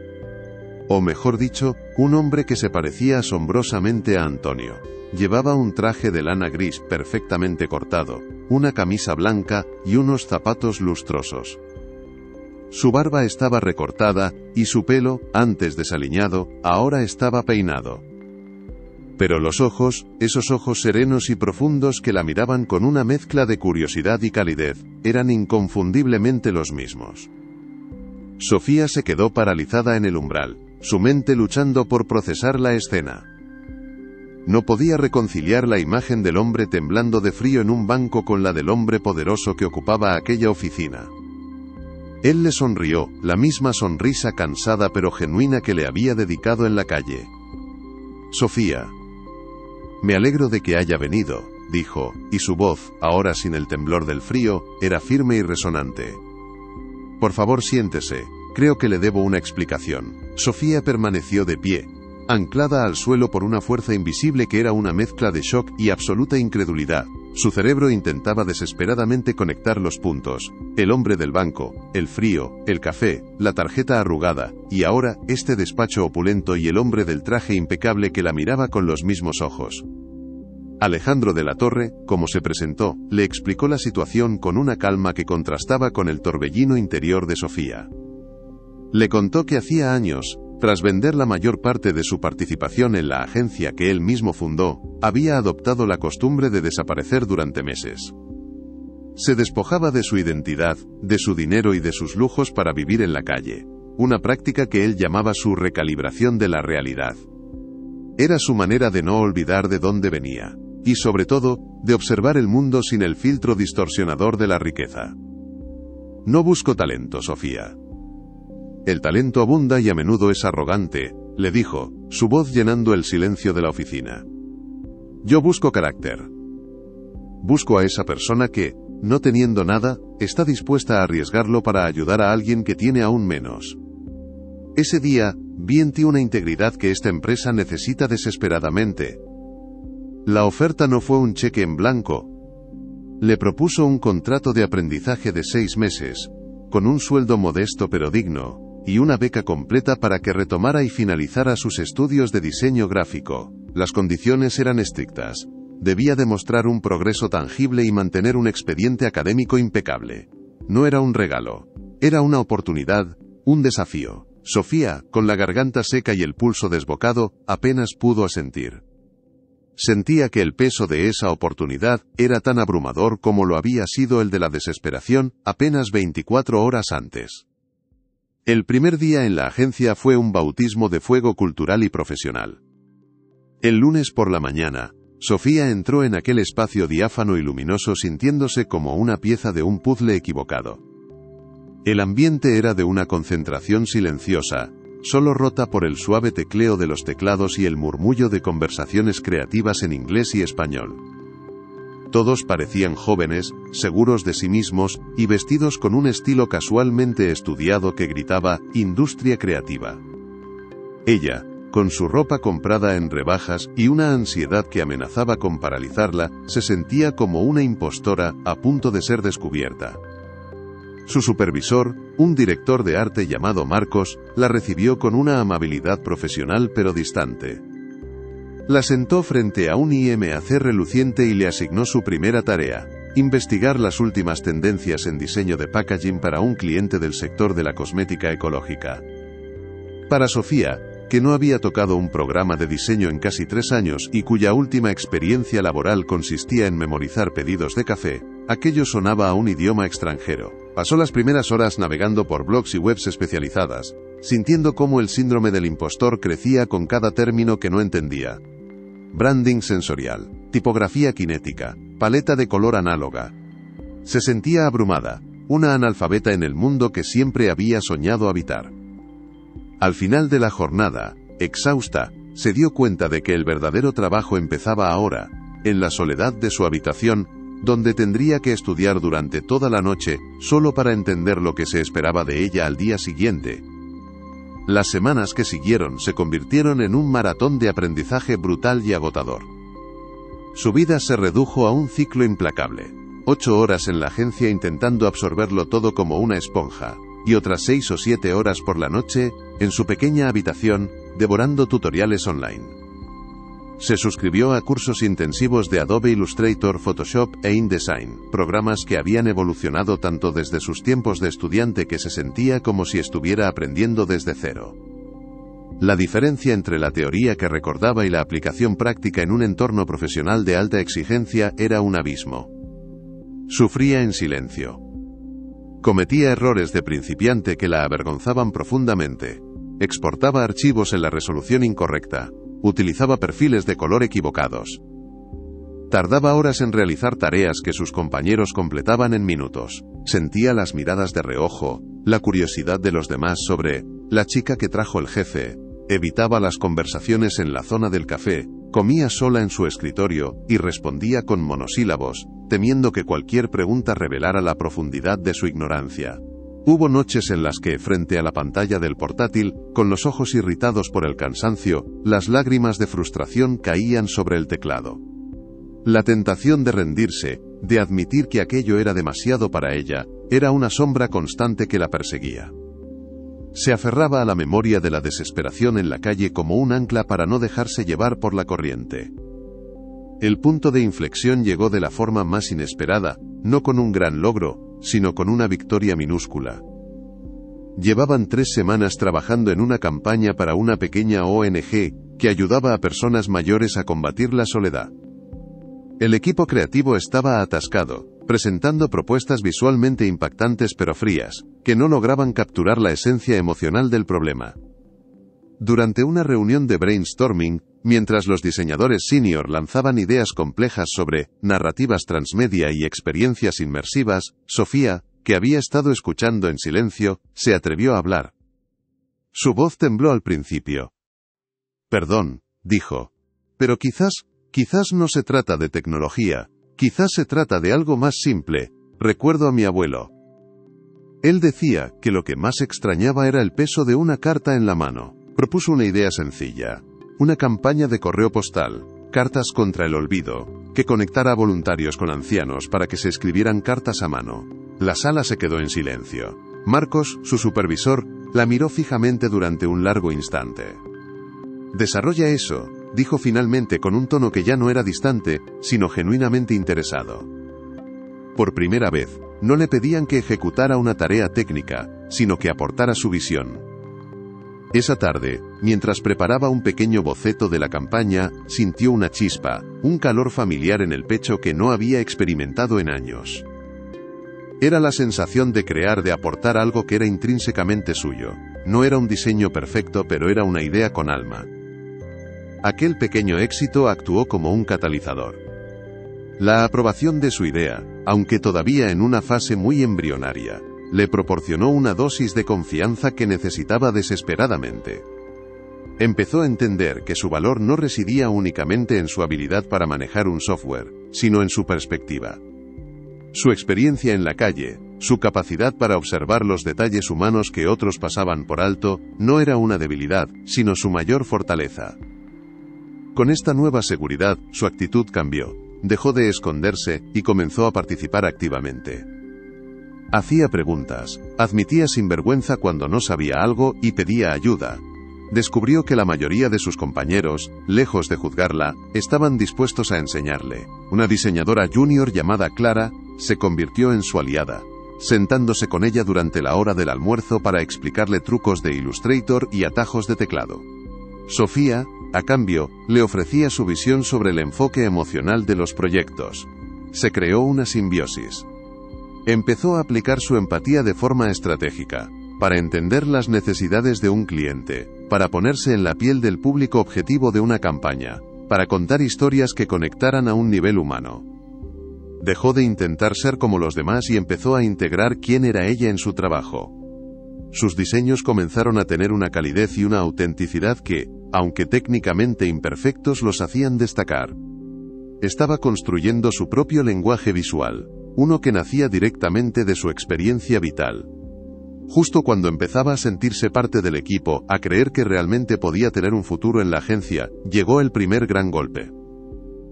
O mejor dicho, un hombre que se parecía asombrosamente a Antonio. Llevaba un traje de lana gris perfectamente cortado, una camisa blanca y unos zapatos lustrosos. Su barba estaba recortada, y su pelo, antes desaliñado, ahora estaba peinado. Pero los ojos, esos ojos serenos y profundos que la miraban con una mezcla de curiosidad y calidez, eran inconfundiblemente los mismos. Sofía se quedó paralizada en el umbral, su mente luchando por procesar la escena. No podía reconciliar la imagen del hombre temblando de frío en un banco con la del hombre poderoso que ocupaba aquella oficina. Él le sonrió, la misma sonrisa cansada pero genuina que le había dedicado en la calle. «Sofía. Me alegro de que haya venido», dijo, y su voz, ahora sin el temblor del frío, era firme y resonante. «Por favor, siéntese. Creo que le debo una explicación». Sofía permaneció de pie, anclada al suelo por una fuerza invisible que era una mezcla de shock y absoluta incredulidad. Su cerebro intentaba desesperadamente conectar los puntos: el hombre del banco, el frío, el café, la tarjeta arrugada, y ahora, este despacho opulento y el hombre del traje impecable que la miraba con los mismos ojos. Alejandro de la Torre, como se presentó, le explicó la situación con una calma que contrastaba con el torbellino interior de Sofía. Le contó que hacía años, tras vender la mayor parte de su participación en la agencia que él mismo fundó, había adoptado la costumbre de desaparecer durante meses. Se despojaba de su identidad, de su dinero y de sus lujos para vivir en la calle, una práctica que él llamaba su recalibración de la realidad. Era su manera de no olvidar de dónde venía, y sobre todo, de observar el mundo sin el filtro distorsionador de la riqueza. «No busco talento, Sofía. El talento abunda y a menudo es arrogante», le dijo, su voz llenando el silencio de la oficina. «Yo busco carácter. Busco a esa persona que, no teniendo nada, está dispuesta a arriesgarlo para ayudar a alguien que tiene aún menos. Ese día, vi en ti una integridad que esta empresa necesita desesperadamente». La oferta no fue un cheque en blanco. Le propuso un contrato de aprendizaje de 6 meses, con un sueldo modesto pero digno, y una beca completa para que retomara y finalizara sus estudios de diseño gráfico. Las condiciones eran estrictas. Debía demostrar un progreso tangible y mantener un expediente académico impecable. No era un regalo. Era una oportunidad, un desafío. Sofía, con la garganta seca y el pulso desbocado, apenas pudo asentir. Sentía que el peso de esa oportunidad era tan abrumador como lo había sido el de la desesperación, apenas 24 horas antes. El primer día en la agencia fue un bautismo de fuego cultural y profesional. El lunes por la mañana, Sofía entró en aquel espacio diáfano y luminoso sintiéndose como una pieza de un puzzle equivocado. El ambiente era de una concentración silenciosa, solo rota por el suave tecleo de los teclados y el murmullo de conversaciones creativas en inglés y español. Todos parecían jóvenes, seguros de sí mismos, y vestidos con un estilo casualmente estudiado que gritaba, «industria creativa». Ella, con su ropa comprada en rebajas y una ansiedad que amenazaba con paralizarla, se sentía como una impostora, a punto de ser descubierta. Su supervisor, un director de arte llamado Marcos, la recibió con una amabilidad profesional pero distante. La sentó frente a un iMac reluciente y le asignó su primera tarea: investigar las últimas tendencias en diseño de packaging para un cliente del sector de la cosmética ecológica. Para Sofía, que no había tocado un programa de diseño en casi 3 años y cuya última experiencia laboral consistía en memorizar pedidos de café, aquello sonaba a un idioma extranjero. Pasó las primeras horas navegando por blogs y webs especializadas, sintiendo cómo el síndrome del impostor crecía con cada término que no entendía. Branding sensorial, tipografía cinética, paleta de color análoga. Se sentía abrumada, una analfabeta en el mundo que siempre había soñado habitar. Al final de la jornada, exhausta, se dio cuenta de que el verdadero trabajo empezaba ahora, en la soledad de su habitación, donde tendría que estudiar durante toda la noche, solo para entender lo que se esperaba de ella al día siguiente. Las semanas que siguieron se convirtieron en un maratón de aprendizaje brutal y agotador. Su vida se redujo a un ciclo implacable. 8 horas en la agencia intentando absorberlo todo como una esponja, y otras 6 o 7 horas por la noche, en su pequeña habitación, devorando tutoriales online. Se suscribió a cursos intensivos de Adobe Illustrator, Photoshop e InDesign, programas que habían evolucionado tanto desde sus tiempos de estudiante que se sentía como si estuviera aprendiendo desde cero. La diferencia entre la teoría que recordaba y la aplicación práctica en un entorno profesional de alta exigencia era un abismo. Sufría en silencio. Cometía errores de principiante que la avergonzaban profundamente. Exportaba archivos en la resolución incorrecta. utilizaba perfiles de color equivocados. Tardaba horas en realizar tareas que sus compañeros completaban en minutos. Sentía las miradas de reojo, la curiosidad de los demás sobre la chica que trajo el jefe. Evitaba las conversaciones en la zona del café, comía sola en su escritorio y respondía con monosílabos, temiendo que cualquier pregunta revelara la profundidad de su ignorancia. Hubo noches en las que, frente a la pantalla del portátil, con los ojos irritados por el cansancio, las lágrimas de frustración caían sobre el teclado. La tentación de rendirse, de admitir que aquello era demasiado para ella, era una sombra constante que la perseguía. Se aferraba a la memoria de la desesperación en la calle como un ancla para no dejarse llevar por la corriente. El punto de inflexión llegó de la forma más inesperada, no con un gran logro, sino con una victoria minúscula. Llevaban 3 semanas trabajando en una campaña para una pequeña ONG que ayudaba a personas mayores a combatir la soledad. El equipo creativo estaba atascado, presentando propuestas visualmente impactantes pero frías, que no lograban capturar la esencia emocional del problema. Durante una reunión de brainstorming, mientras los diseñadores senior lanzaban ideas complejas sobre narrativas transmedia y experiencias inmersivas, Sofía, que había estado escuchando en silencio, se atrevió a hablar. Su voz tembló al principio. «Perdón», dijo. «Pero quizás no se trata de tecnología, quizás se trata de algo más simple. Recuerdo a mi abuelo. Él decía que lo que más extrañaba era el peso de una carta en la mano. Propuso una idea sencilla. Una campaña de correo postal, cartas contra el olvido, que conectara a voluntarios con ancianos para que se escribieran cartas a mano. La sala se quedó en silencio. Marcos, su supervisor, la miró fijamente durante un largo instante. «Desarrolla eso», dijo finalmente con un tono que ya no era distante, sino genuinamente interesado. Por primera vez, no le pedían que ejecutara una tarea técnica, sino que aportara su visión. Esa tarde, mientras preparaba un pequeño boceto de la campaña, sintió una chispa, un calor familiar en el pecho que no había experimentado en años. Era la sensación de crear, de aportar algo que era intrínsecamente suyo. No era un diseño perfecto, pero era una idea con alma. Aquel pequeño éxito actuó como un catalizador. La aprobación de su idea, aunque todavía en una fase muy embrionaria, le proporcionó una dosis de confianza que necesitaba desesperadamente. Empezó a entender que su valor no residía únicamente en su habilidad para manejar un software, sino en su perspectiva. Su experiencia en la calle, su capacidad para observar los detalles humanos que otros pasaban por alto, no era una debilidad, sino su mayor fortaleza. Con esta nueva seguridad, su actitud cambió. Dejó de esconderse y comenzó a participar activamente. Hacía preguntas, admitía sin vergüenza cuando no sabía algo y pedía ayuda. Descubrió que la mayoría de sus compañeros, lejos de juzgarla, estaban dispuestos a enseñarle. Una diseñadora junior llamada Clara se convirtió en su aliada, sentándose con ella durante la hora del almuerzo para explicarle trucos de Illustrator y atajos de teclado. Sofía, a cambio, le ofrecía su visión sobre el enfoque emocional de los proyectos. Se creó una simbiosis. Empezó a aplicar su empatía de forma estratégica, para entender las necesidades de un cliente, para ponerse en la piel del público objetivo de una campaña, para contar historias que conectaran a un nivel humano. Dejó de intentar ser como los demás y empezó a integrar quién era ella en su trabajo. Sus diseños comenzaron a tener una calidez y una autenticidad que, aunque técnicamente imperfectos, los hacían destacar. Estaba construyendo su propio lenguaje visual, uno que nacía directamente de su experiencia vital. Justo cuando empezaba a sentirse parte del equipo, a creer que realmente podía tener un futuro en la agencia, llegó el primer gran golpe.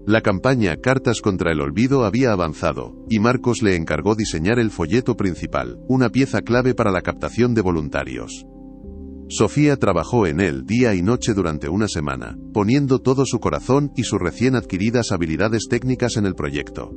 La campaña Cartas contra el Olvido había avanzado, y Marcos le encargó diseñar el folleto principal, una pieza clave para la captación de voluntarios. Sofía trabajó en él día y noche durante una semana, poniendo todo su corazón y sus recién adquiridas habilidades técnicas en el proyecto.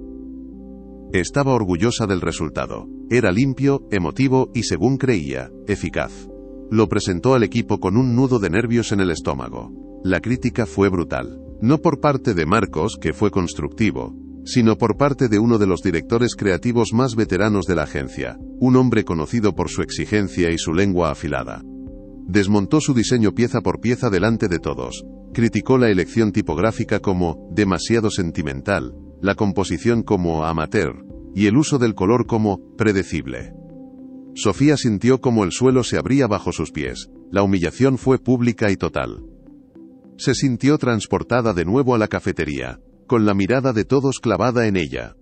Estaba orgullosa del resultado. Era limpio, emotivo y, según creía, eficaz. Lo presentó al equipo con un nudo de nervios en el estómago. La crítica fue brutal. No por parte de Marcos, que fue constructivo, sino por parte de uno de los directores creativos más veteranos de la agencia, un hombre conocido por su exigencia y su lengua afilada. Desmontó su diseño pieza por pieza delante de todos, Criticó la elección tipográfica como demasiado sentimental, la composición como amateur, y el uso del color como predecible. Sofía sintió como el suelo se abría bajo sus pies. La humillación fue pública y total. Se sintió transportada de nuevo a la cafetería, con la mirada de todos clavada en ella.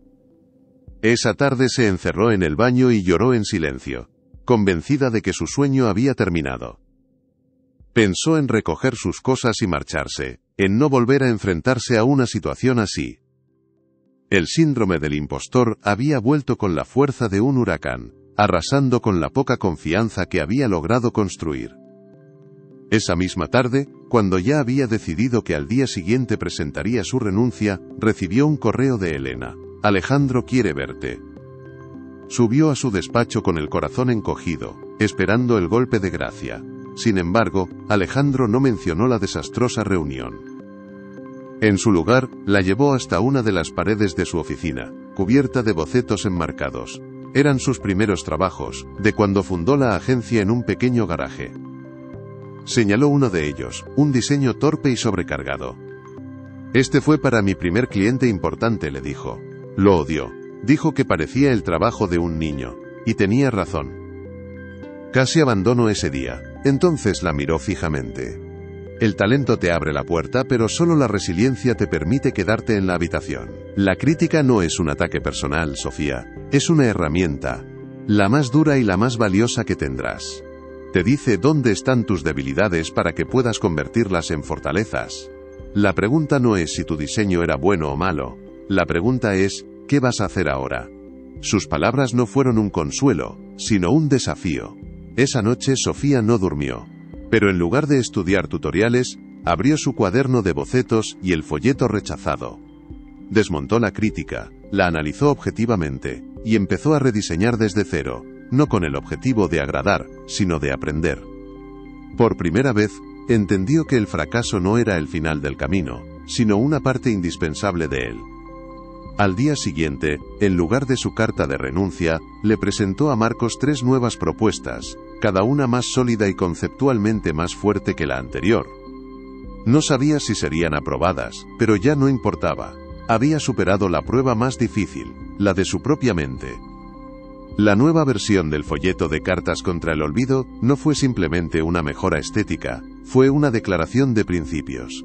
Esa tarde se encerró en el baño y lloró en silencio, convencida de que su sueño había terminado. Pensó en recoger sus cosas y marcharse, en no volver a enfrentarse a una situación así. El síndrome del impostor había vuelto con la fuerza de un huracán, arrasando con la poca confianza que había logrado construir. Esa misma tarde, cuando ya había decidido que al día siguiente presentaría su renuncia, recibió un correo de Elena. Alejandro quiere verte. Subió a su despacho con el corazón encogido, esperando el golpe de gracia. Sin embargo, Alejandro no mencionó la desastrosa reunión. En su lugar, la llevó hasta una de las paredes de su oficina, cubierta de bocetos enmarcados. Eran sus primeros trabajos, de cuando fundó la agencia en un pequeño garaje. Señaló uno de ellos, un diseño torpe y sobrecargado. Este fue para mi primer cliente importante, le dijo. Lo odió. Dijo que parecía el trabajo de un niño. Y tenía razón. Casi abandonó ese día. Entonces la miró fijamente. El talento te abre la puerta, pero solo la resiliencia te permite quedarte en la habitación. La crítica no es un ataque personal, Sofía. Es una herramienta. La más dura y la más valiosa que tendrás. Te dice dónde están tus debilidades para que puedas convertirlas en fortalezas. La pregunta no es si tu diseño era bueno o malo. La pregunta es, ¿qué vas a hacer ahora? Sus palabras no fueron un consuelo, sino un desafío. Esa noche Sofía no durmió. Pero en lugar de estudiar tutoriales, abrió su cuaderno de bocetos y el folleto rechazado. Desmontó la crítica, la analizó objetivamente, y empezó a rediseñar desde cero, no con el objetivo de agradar, sino de aprender. Por primera vez, entendió que el fracaso no era el final del camino, sino una parte indispensable de él. Al día siguiente, en lugar de su carta de renuncia, le presentó a Marcos 3 nuevas propuestas, cada una más sólida y conceptualmente más fuerte que la anterior. No sabía si serían aprobadas, pero ya no importaba. Había superado la prueba más difícil, la de su propia mente. La nueva versión del folleto de Cartas contra el Olvido no fue simplemente una mejora estética, fue una declaración de principios.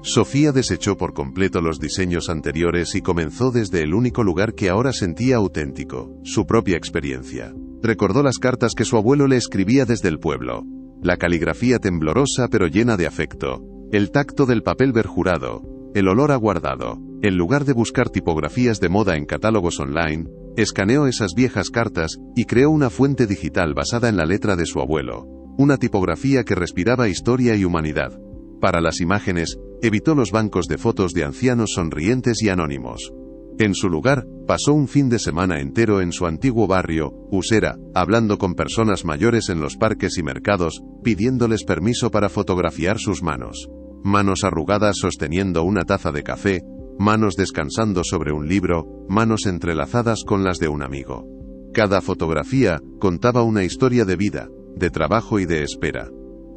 Sofía desechó por completo los diseños anteriores y comenzó desde el único lugar que ahora sentía auténtico, su propia experiencia. Recordó las cartas que su abuelo le escribía desde el pueblo. La caligrafía temblorosa pero llena de afecto, el tacto del papel verjurado, el olor aguardado. En lugar de buscar tipografías de moda en catálogos online, escaneó esas viejas cartas y creó una fuente digital basada en la letra de su abuelo, una tipografía que respiraba historia y humanidad. Para las imágenes, evitó los bancos de fotos de ancianos sonrientes y anónimos. En su lugar, pasó un fin de semana entero en su antiguo barrio, Usera, hablando con personas mayores en los parques y mercados, pidiéndoles permiso para fotografiar sus manos. Manos arrugadas sosteniendo una taza de café, manos descansando sobre un libro, manos entrelazadas con las de un amigo. Cada fotografía contaba una historia de vida, de trabajo y de espera.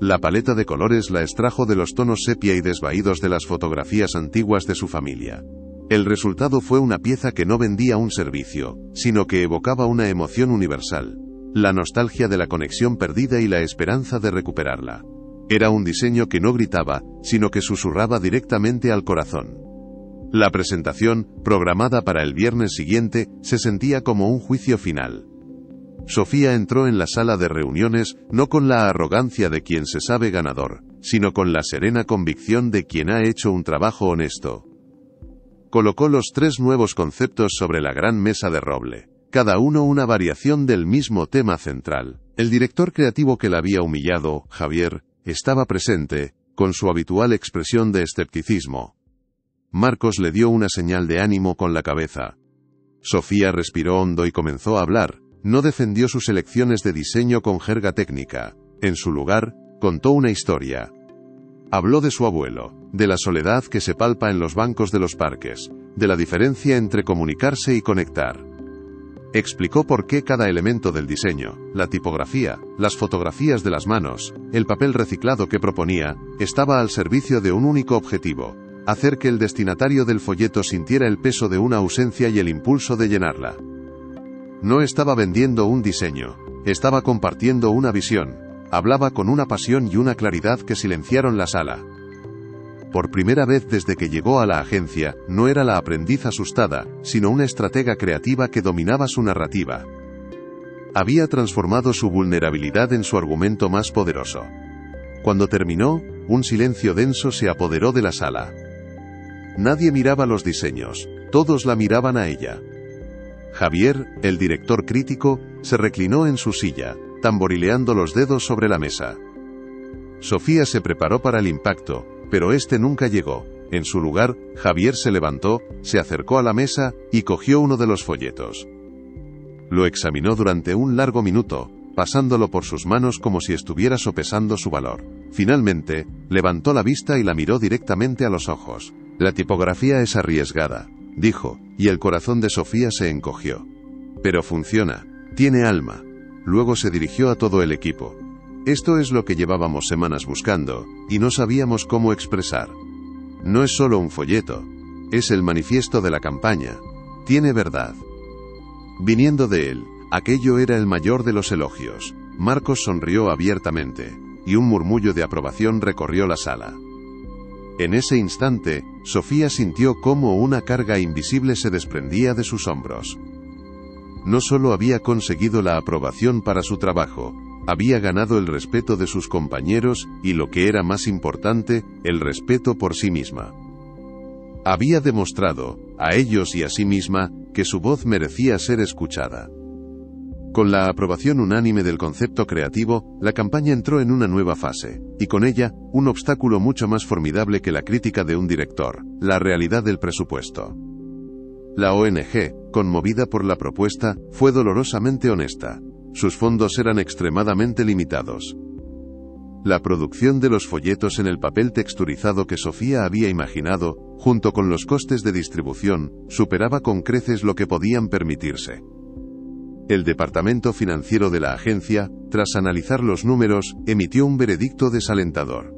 La paleta de colores la extrajo de los tonos sepia y desvaídos de las fotografías antiguas de su familia. El resultado fue una pieza que no vendía un servicio, sino que evocaba una emoción universal, la nostalgia de la conexión perdida y la esperanza de recuperarla. Era un diseño que no gritaba, sino que susurraba directamente al corazón. La presentación, programada para el viernes siguiente, se sentía como un juicio final. Sofía entró en la sala de reuniones, no con la arrogancia de quien se sabe ganador, sino con la serena convicción de quien ha hecho un trabajo honesto. Colocó los 3 nuevos conceptos sobre la gran mesa de roble, cada uno una variación del mismo tema central. El director creativo que la había humillado, Javier, estaba presente, con su habitual expresión de escepticismo. Marcos le dio una señal de ánimo con la cabeza. Sofía respiró hondo y comenzó a hablar. No defendió sus elecciones de diseño con jerga técnica. En su lugar, contó una historia. Habló de su abuelo, de la soledad que se palpa en los bancos de los parques, de la diferencia entre comunicarse y conectar. Explicó por qué cada elemento del diseño, la tipografía, las fotografías de las manos, el papel reciclado que proponía, estaba al servicio de un único objetivo: hacer que el destinatario del folleto sintiera el peso de una ausencia y el impulso de llenarla. No estaba vendiendo un diseño, estaba compartiendo una visión. Hablaba con una pasión y una claridad que silenciaron la sala. Por primera vez desde que llegó a la agencia, no era la aprendiz asustada, sino una estratega creativa que dominaba su narrativa. Había transformado su vulnerabilidad en su argumento más poderoso. Cuando terminó, un silencio denso se apoderó de la sala. Nadie miraba los diseños, todos la miraban a ella. Javier, el director crítico, se reclinó en su silla, tamborileando los dedos sobre la mesa. Sofía se preparó para el impacto, pero este nunca llegó. En su lugar, Javier se levantó, se acercó a la mesa y cogió uno de los folletos. Lo examinó durante un largo minuto, pasándolo por sus manos como si estuviera sopesando su valor. Finalmente, levantó la vista y la miró directamente a los ojos. «La tipografía es arriesgada», dijo, y el corazón de Sofía se encogió. «Pero funciona, tiene alma». Luego se dirigió a todo el equipo. «Esto es lo que llevábamos semanas buscando, y no sabíamos cómo expresar. No es solo un folleto, es el manifiesto de la campaña. Tiene verdad». Viniendo de él, aquello era el mayor de los elogios. Marcos sonrió abiertamente, y un murmullo de aprobación recorrió la sala. En ese instante, Sofía sintió cómo una carga invisible se desprendía de sus hombros. No solo había conseguido la aprobación para su trabajo, había ganado el respeto de sus compañeros y, lo que era más importante, el respeto por sí misma. Había demostrado, a ellos y a sí misma, que su voz merecía ser escuchada. Con la aprobación unánime del concepto creativo, la campaña entró en una nueva fase, y con ella, un obstáculo mucho más formidable que la crítica de un director: la realidad del presupuesto. La ONG, conmovida por la propuesta, fue dolorosamente honesta. Sus fondos eran extremadamente limitados. La producción de los folletos en el papel texturizado que Sofía había imaginado, junto con los costes de distribución, superaba con creces lo que podían permitirse. El departamento financiero de la agencia, tras analizar los números, emitió un veredicto desalentador.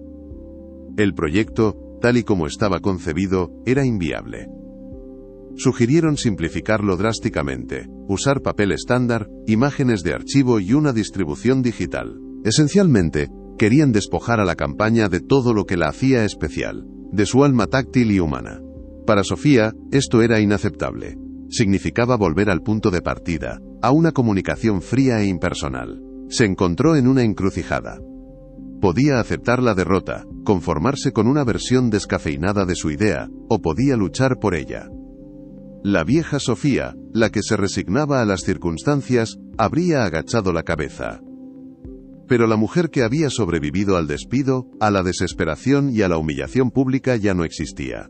El proyecto, tal y como estaba concebido, era inviable. Sugirieron simplificarlo drásticamente, usar papel estándar, imágenes de archivo y una distribución digital. Esencialmente, querían despojar a la campaña de todo lo que la hacía especial, de su alma táctil y humana. Para Sofía, esto era inaceptable. Significaba volver al punto de partida, a una comunicación fría e impersonal. Se encontró en una encrucijada. Podía aceptar la derrota, conformarse con una versión descafeinada de su idea, o podía luchar por ella. La vieja Sofía, la que se resignaba a las circunstancias, habría agachado la cabeza. Pero la mujer que había sobrevivido al despido, a la desesperación y a la humillación pública ya no existía.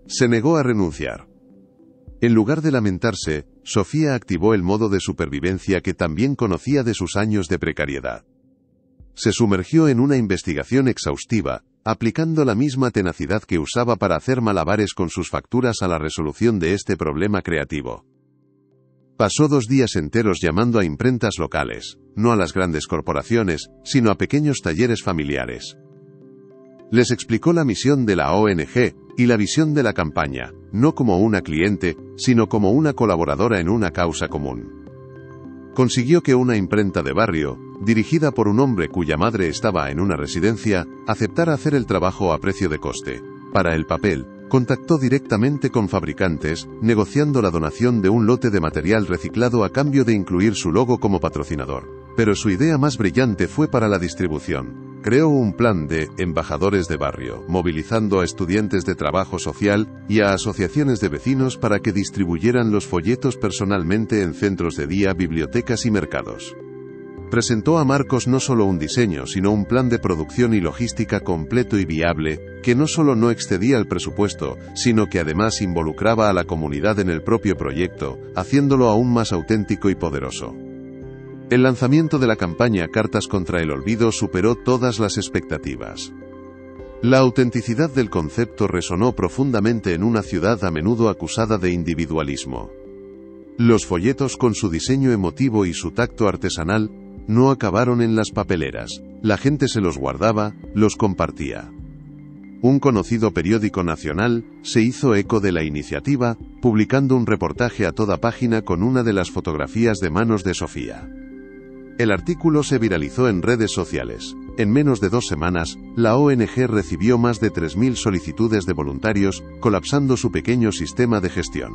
Se negó a renunciar. En lugar de lamentarse, Sofía activó el modo de supervivencia que también conocía de sus años de precariedad. Se sumergió en una investigación exhaustiva, aplicando la misma tenacidad que usaba para hacer malabares con sus facturas a la resolución de este problema creativo. Pasó 2 días enteros llamando a imprentas locales, no a las grandes corporaciones, sino a pequeños talleres familiares. Les explicó la misión de la ONG y la visión de la campaña, no como una cliente, sino como una colaboradora en una causa común. Consiguió que una imprenta de barrio, dirigida por un hombre cuya madre estaba en una residencia, aceptara hacer el trabajo a precio de coste. Para el papel, contactó directamente con fabricantes, negociando la donación de un lote de material reciclado a cambio de incluir su logo como patrocinador. Pero su idea más brillante fue para la distribución. Creó un plan de embajadores de barrio, movilizando a estudiantes de trabajo social y a asociaciones de vecinos para que distribuyeran los folletos personalmente en centros de día, bibliotecas y mercados. Presentó a Marcos no solo un diseño, sino un plan de producción y logística completo y viable, que no solo no excedía el presupuesto, sino que además involucraba a la comunidad en el propio proyecto, haciéndolo aún más auténtico y poderoso. El lanzamiento de la campaña Cartas contra el Olvido superó todas las expectativas. La autenticidad del concepto resonó profundamente en una ciudad a menudo acusada de individualismo. Los folletos con su diseño emotivo y su tacto artesanal no acabaron en las papeleras. La gente se los guardaba, los compartía. Un conocido periódico nacional se hizo eco de la iniciativa, publicando un reportaje a toda página con una de las fotografías de manos de Sofía. El artículo se viralizó en redes sociales. En menos de 2 semanas, la ONG recibió más de 3.000 solicitudes de voluntarios, colapsando su pequeño sistema de gestión.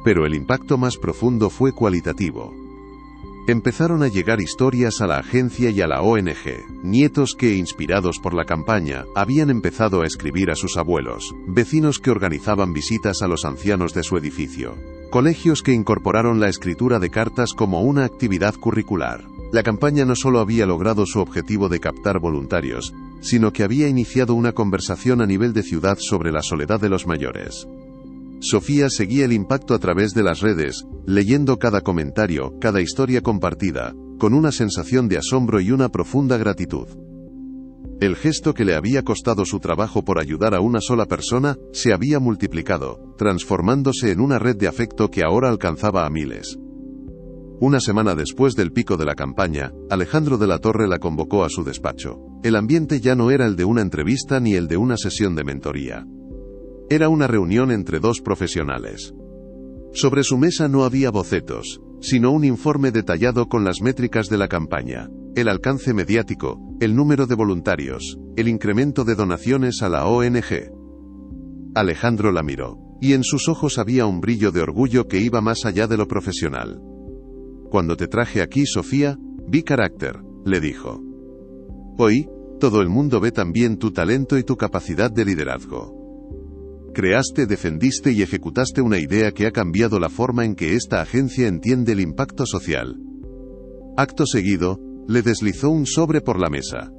Pero el impacto más profundo fue cualitativo. Empezaron a llegar historias a la agencia y a la ONG, nietos que, inspirados por la campaña, habían empezado a escribir a sus abuelos, vecinos que organizaban visitas a los ancianos de su edificio, colegios que incorporaron la escritura de cartas como una actividad curricular. La campaña no solo había logrado su objetivo de captar voluntarios, sino que había iniciado una conversación a nivel de ciudad sobre la soledad de los mayores. Sofía seguía el impacto a través de las redes, leyendo cada comentario, cada historia compartida, con una sensación de asombro y una profunda gratitud. El gesto que le había costado su trabajo por ayudar a una sola persona, se había multiplicado, transformándose en una red de afecto que ahora alcanzaba a miles. Una semana después del pico de la campaña, Alejandro de la Torre la convocó a su despacho. El ambiente ya no era el de una entrevista ni el de una sesión de mentoría. Era una reunión entre 2 profesionales. Sobre su mesa no había bocetos, sino un informe detallado con las métricas de la campaña, el alcance mediático, el número de voluntarios, el incremento de donaciones a la ONG. Alejandro la miró, y en sus ojos había un brillo de orgullo que iba más allá de lo profesional. «Cuando te traje aquí, Sofía, vi carácter», le dijo. «Hoy, todo el mundo ve también tu talento y tu capacidad de liderazgo. Creaste, defendiste y ejecutaste una idea que ha cambiado la forma en que esta agencia entiende el impacto social». Acto seguido, le deslizó un sobre por la mesa.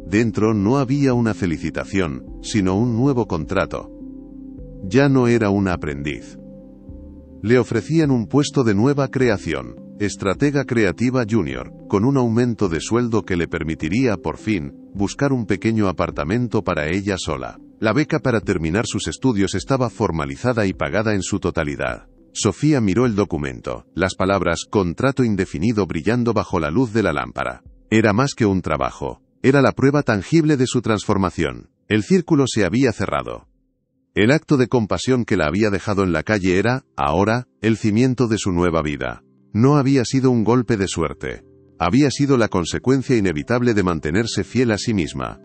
Dentro no había una felicitación, sino un nuevo contrato. Ya no era una aprendiz. Le ofrecían un puesto de nueva creación, estratega creativa junior, con un aumento de sueldo que le permitiría, por fin, buscar un pequeño apartamento para ella sola. La beca para terminar sus estudios estaba formalizada y pagada en su totalidad. Sofía miró el documento, las palabras «contrato indefinido» brillando bajo la luz de la lámpara. Era más que un trabajo. Era la prueba tangible de su transformación. El círculo se había cerrado. El acto de compasión que la había dejado en la calle era, ahora, el cimiento de su nueva vida. No había sido un golpe de suerte. Había sido la consecuencia inevitable de mantenerse fiel a sí misma.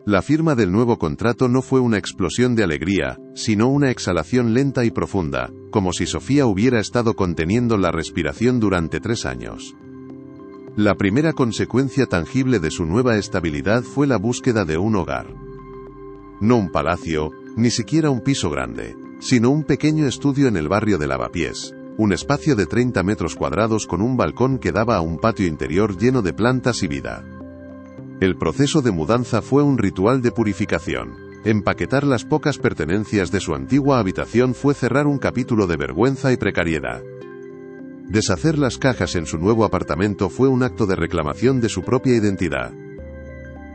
La firma del nuevo contrato no fue una explosión de alegría, sino una exhalación lenta y profunda, como si Sofía hubiera estado conteniendo la respiración durante 3 años. La primera consecuencia tangible de su nueva estabilidad fue la búsqueda de un hogar. No un palacio, ni siquiera un piso grande, sino un pequeño estudio en el barrio de Lavapiés, un espacio de 30 metros cuadrados con un balcón que daba a un patio interior lleno de plantas y vida. El proceso de mudanza fue un ritual de purificación. Empaquetar las pocas pertenencias de su antigua habitación fue cerrar un capítulo de vergüenza y precariedad. Deshacer las cajas en su nuevo apartamento fue un acto de reclamación de su propia identidad.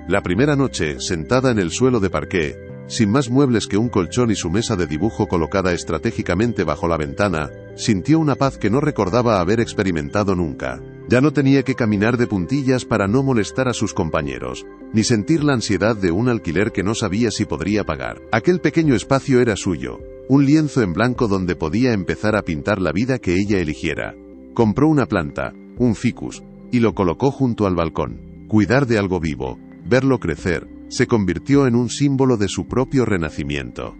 La primera noche, sentada en el suelo de parqué, sin más muebles que un colchón y su mesa de dibujo colocada estratégicamente bajo la ventana, sintió una paz que no recordaba haber experimentado nunca. Ya no tenía que caminar de puntillas para no molestar a sus compañeros, ni sentir la ansiedad de un alquiler que no sabía si podría pagar. Aquel pequeño espacio era suyo, un lienzo en blanco donde podía empezar a pintar la vida que ella eligiera. Compró una planta, un ficus, y lo colocó junto al balcón. Cuidar de algo vivo, verlo crecer, se convirtió en un símbolo de su propio renacimiento.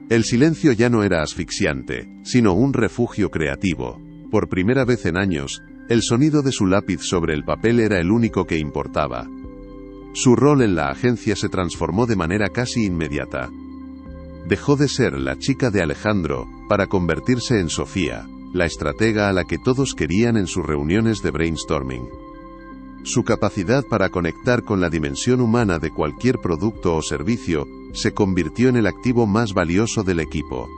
El silencio ya no era asfixiante, sino un refugio creativo. Por primera vez en años, el sonido de su lápiz sobre el papel era el único que importaba. Su rol en la agencia se transformó de manera casi inmediata. Dejó de ser la chica de Alejandro, para convertirse en Sofía, la estratega a la que todos querían en sus reuniones de brainstorming. Su capacidad para conectar con la dimensión humana de cualquier producto o servicio se convirtió en el activo más valioso del equipo.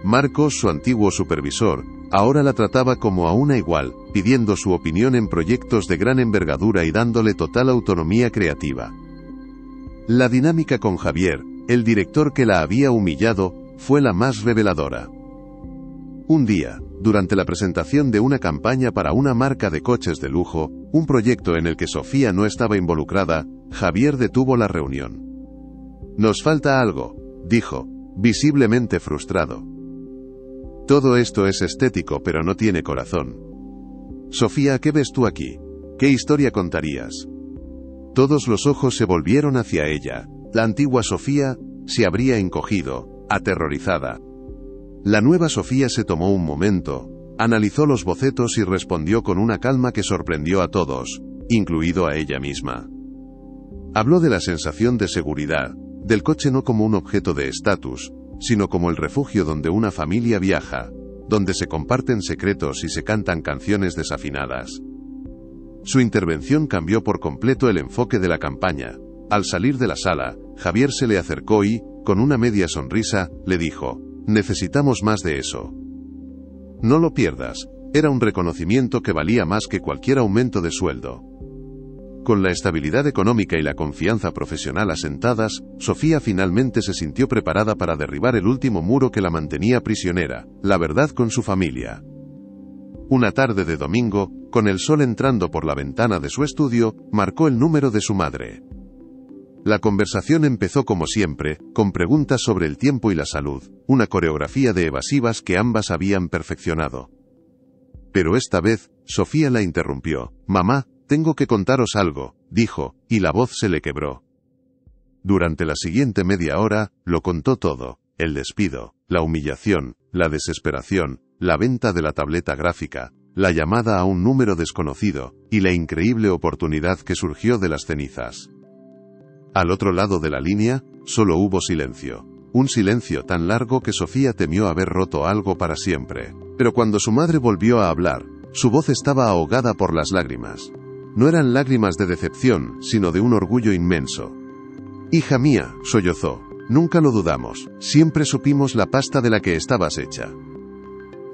Marcos, su antiguo supervisor, ahora la trataba como a una igual, pidiendo su opinión en proyectos de gran envergadura y dándole total autonomía creativa. La dinámica con Javier, el director que la había humillado, fue la más reveladora. Un día, durante la presentación de una campaña para una marca de coches de lujo, un proyecto en el que Sofía no estaba involucrada, Javier detuvo la reunión. «Nos falta algo», dijo, visiblemente frustrado. «Todo esto es estético pero no tiene corazón». «Sofía, ¿qué ves tú aquí? ¿Qué historia contarías?» Todos los ojos se volvieron hacia ella. La antigua Sofía se habría encogido, aterrorizada. La nueva Sofía se tomó un momento, analizó los bocetos y respondió con una calma que sorprendió a todos, incluido a ella misma. Habló de la sensación de seguridad, del coche no como un objeto de estatus, sino como el refugio donde una familia viaja, donde se comparten secretos y se cantan canciones desafinadas. Su intervención cambió por completo el enfoque de la campaña. Al salir de la sala, Javier se le acercó y, con una media sonrisa, le dijo: «Necesitamos más de eso. No lo pierdas», era un reconocimiento que valía más que cualquier aumento de sueldo. Con la estabilidad económica y la confianza profesional asentadas, Sofía finalmente se sintió preparada para derribar el último muro que la mantenía prisionera, la verdad con su familia. Una tarde de domingo, con el sol entrando por la ventana de su estudio, marcó el número de su madre. La conversación empezó como siempre, con preguntas sobre el tiempo y la salud, una coreografía de evasivas que ambas habían perfeccionado. Pero esta vez, Sofía la interrumpió. «Mamá, tengo que contaros algo», dijo, y la voz se le quebró. Durante la siguiente media hora, lo contó todo: el despido, la humillación, la desesperación, la venta de la tableta gráfica, la llamada a un número desconocido, y la increíble oportunidad que surgió de las cenizas. Al otro lado de la línea, solo hubo silencio. Un silencio tan largo que Sofía temió haber roto algo para siempre. Pero cuando su madre volvió a hablar, su voz estaba ahogada por las lágrimas. No eran lágrimas de decepción, sino de un orgullo inmenso. «Hija mía», sollozó, «nunca lo dudamos, siempre supimos la pasta de la que estabas hecha.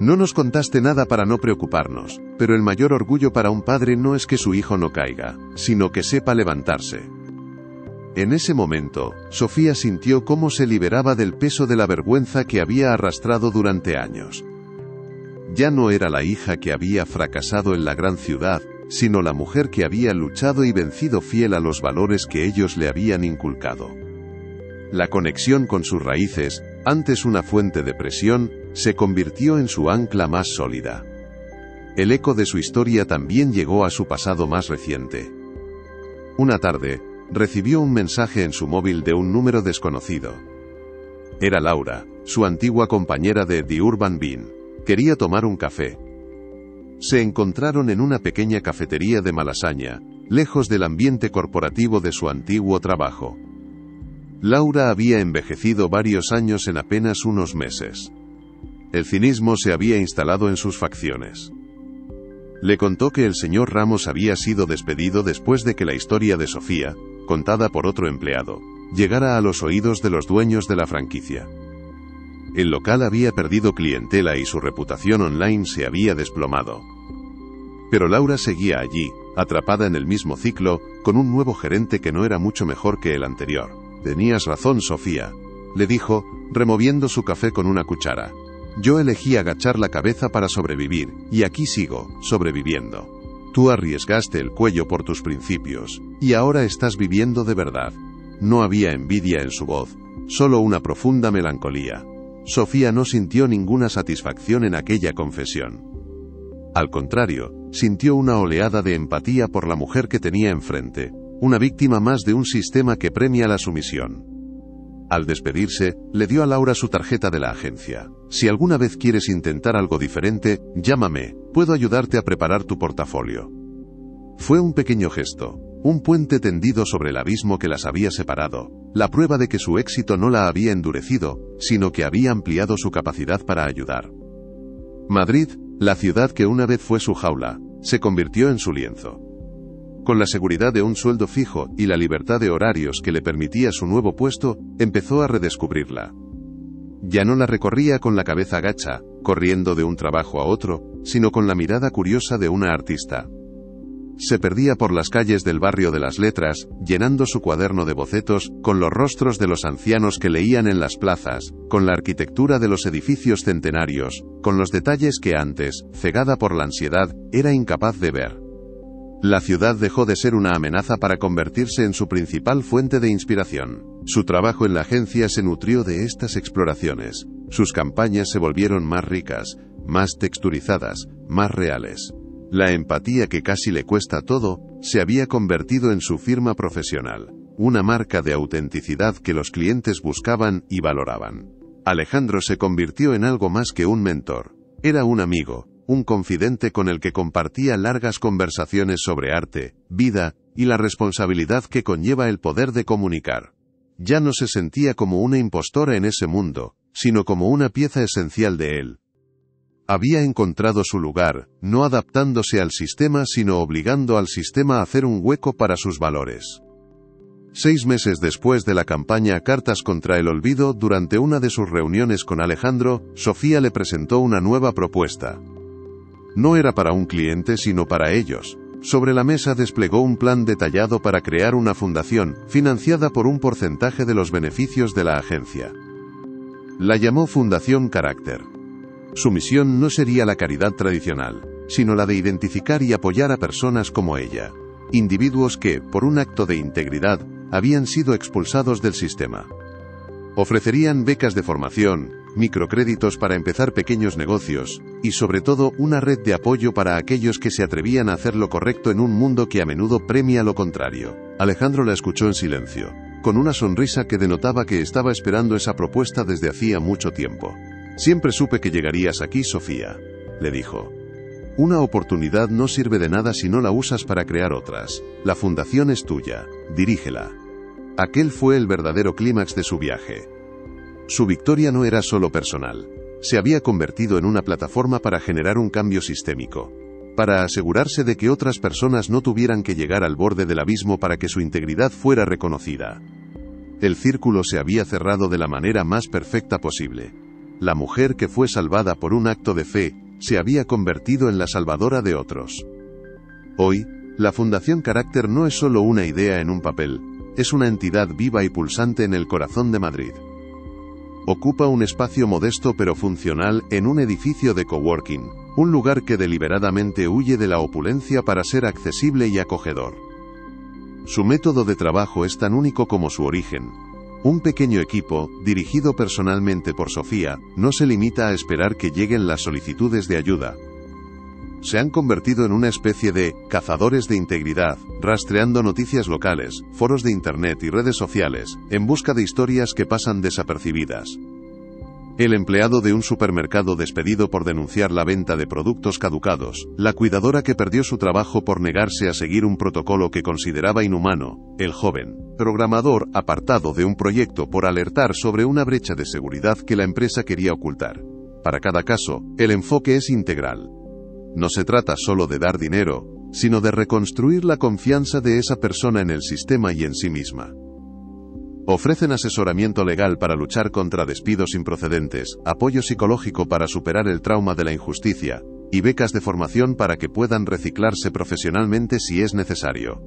No nos contaste nada para no preocuparnos, pero el mayor orgullo para un padre no es que su hijo no caiga, sino que sepa levantarse». En ese momento, Sofía sintió cómo se liberaba del peso de la vergüenza que había arrastrado durante años. Ya no era la hija que había fracasado en la gran ciudad, sino la mujer que había luchado y vencido fiel a los valores que ellos le habían inculcado. La conexión con sus raíces, antes una fuente de presión, se convirtió en su ancla más sólida. El eco de su historia también llegó a su pasado más reciente. Una tarde, recibió un mensaje en su móvil de un número desconocido. Era Laura, su antigua compañera de The Urban Bean. Quería tomar un café. Se encontraron en una pequeña cafetería de Malasaña, lejos del ambiente corporativo de su antiguo trabajo. Laura había envejecido varios años en apenas unos meses. El cinismo se había instalado en sus facciones. Le contó que el señor Ramos había sido despedido después de que la historia de Sofía, contada por otro empleado, llegara a los oídos de los dueños de la franquicia. El local había perdido clientela y su reputación online se había desplomado. Pero Laura seguía allí, atrapada en el mismo ciclo, con un nuevo gerente que no era mucho mejor que el anterior. «Tenías razón, Sofía», le dijo, removiendo su café con una cuchara. «Yo elegí agachar la cabeza para sobrevivir, y aquí sigo, sobreviviendo. Tú arriesgaste el cuello por tus principios, y ahora estás viviendo de verdad». No había envidia en su voz, solo una profunda melancolía. Sofía no sintió ninguna satisfacción en aquella confesión. Al contrario, sintió una oleada de empatía por la mujer que tenía enfrente, una víctima más de un sistema que premia la sumisión. Al despedirse, le dio a Laura su tarjeta de la agencia. «Si alguna vez quieres intentar algo diferente, llámame, puedo ayudarte a preparar tu portafolio». Fue un pequeño gesto, un puente tendido sobre el abismo que las había separado, la prueba de que su éxito no la había endurecido, sino que había ampliado su capacidad para ayudar. Madrid, la ciudad que una vez fue su jaula, se convirtió en su lienzo. Con la seguridad de un sueldo fijo y la libertad de horarios que le permitía su nuevo puesto, empezó a redescubrirla. Ya no la recorría con la cabeza gacha, corriendo de un trabajo a otro, sino con la mirada curiosa de una artista. Se perdía por las calles del barrio de las Letras, llenando su cuaderno de bocetos, con los rostros de los ancianos que leían en las plazas, con la arquitectura de los edificios centenarios, con los detalles que antes, cegada por la ansiedad, era incapaz de ver. La ciudad dejó de ser una amenaza para convertirse en su principal fuente de inspiración. Su trabajo en la agencia se nutrió de estas exploraciones. Sus campañas se volvieron más ricas, más texturizadas, más reales. La empatía que casi le cuesta todo, se había convertido en su firma profesional, una marca de autenticidad que los clientes buscaban y valoraban. Alejandro se convirtió en algo más que un mentor. Era un amigo, un confidente con el que compartía largas conversaciones sobre arte, vida, y la responsabilidad que conlleva el poder de comunicar. Ya no se sentía como una impostora en ese mundo, sino como una pieza esencial de él. Había encontrado su lugar, no adaptándose al sistema sino obligando al sistema a hacer un hueco para sus valores. 6 meses después de la campaña Cartas contra el Olvido, durante una de sus reuniones con Alejandro, Sofía le presentó una nueva propuesta. No era para un cliente sino para ellos. Sobre la mesa desplegó un plan detallado para crear una fundación, financiada por un porcentaje de los beneficios de la agencia. La llamó Fundación Carácter. Su misión no sería la caridad tradicional, sino la de identificar y apoyar a personas como ella, individuos que, por un acto de integridad, habían sido expulsados del sistema. Ofrecerían becas de formación, microcréditos para empezar pequeños negocios, y sobre todo una red de apoyo para aquellos que se atrevían a hacer lo correcto en un mundo que a menudo premia lo contrario. Alejandro la escuchó en silencio, con una sonrisa que denotaba que estaba esperando esa propuesta desde hacía mucho tiempo. «Siempre supe que llegarías aquí, Sofía», le dijo. «Una oportunidad no sirve de nada si no la usas para crear otras. La fundación es tuya, dirígela». Aquel fue el verdadero clímax de su viaje. Su victoria no era solo personal. Se había convertido en una plataforma para generar un cambio sistémico, para asegurarse de que otras personas no tuvieran que llegar al borde del abismo para que su integridad fuera reconocida. El círculo se había cerrado de la manera más perfecta posible. La mujer que fue salvada por un acto de fe, se había convertido en la salvadora de otros. Hoy, la Fundación Carácter no es solo una idea en un papel, es una entidad viva y pulsante en el corazón de Madrid. Ocupa un espacio modesto pero funcional en un edificio de coworking, un lugar que deliberadamente huye de la opulencia para ser accesible y acogedor. Su método de trabajo es tan único como su origen. Un pequeño equipo, dirigido personalmente por Sofía, no se limita a esperar que lleguen las solicitudes de ayuda. Se han convertido en una especie de cazadores de integridad, rastreando noticias locales, foros de internet y redes sociales, en busca de historias que pasan desapercibidas. El empleado de un supermercado despedido por denunciar la venta de productos caducados, la cuidadora que perdió su trabajo por negarse a seguir un protocolo que consideraba inhumano, el joven programador apartado de un proyecto por alertar sobre una brecha de seguridad que la empresa quería ocultar. Para cada caso, el enfoque es integral. No se trata solo de dar dinero, sino de reconstruir la confianza de esa persona en el sistema y en sí misma. Ofrecen asesoramiento legal para luchar contra despidos improcedentes, apoyo psicológico para superar el trauma de la injusticia, y becas de formación para que puedan reciclarse profesionalmente si es necesario.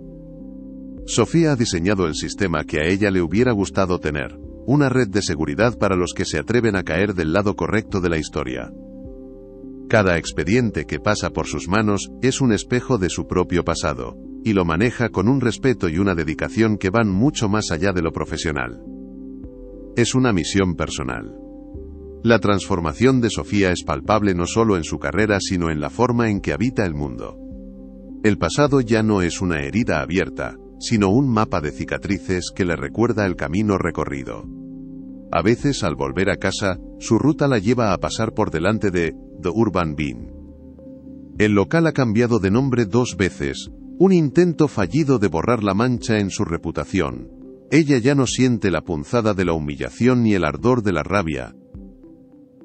Sofía ha diseñado el sistema que a ella le hubiera gustado tener, una red de seguridad para los que se atreven a caer del lado correcto de la historia. Cada expediente que pasa por sus manos es un espejo de su propio pasado, y lo maneja con un respeto y una dedicación que van mucho más allá de lo profesional. Es una misión personal. La transformación de Sofía es palpable no solo en su carrera sino en la forma en que habita el mundo. El pasado ya no es una herida abierta, sino un mapa de cicatrices que le recuerda el camino recorrido. A veces al volver a casa, su ruta la lleva a pasar por delante de The Urban Bean. El local ha cambiado de nombre 2 veces, un intento fallido de borrar la mancha en su reputación. Ella ya no siente la punzada de la humillación ni el ardor de la rabia.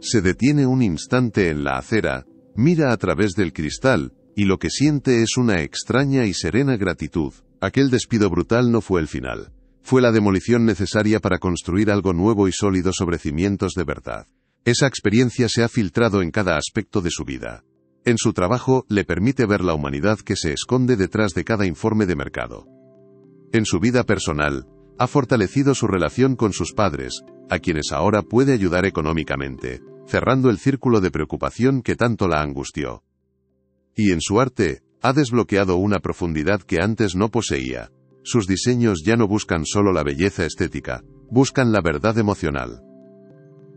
Se detiene un instante en la acera, mira a través del cristal, y lo que siente es una extraña y serena gratitud. Aquel despido brutal no fue el final. Fue la demolición necesaria para construir algo nuevo y sólido sobre cimientos de verdad. Esa experiencia se ha filtrado en cada aspecto de su vida. En su trabajo, le permite ver la humanidad que se esconde detrás de cada informe de mercado. En su vida personal, ha fortalecido su relación con sus padres, a quienes ahora puede ayudar económicamente, cerrando el círculo de preocupación que tanto la angustió. Y en su arte, ha desbloqueado una profundidad que antes no poseía. Sus diseños ya no buscan solo la belleza estética, buscan la verdad emocional.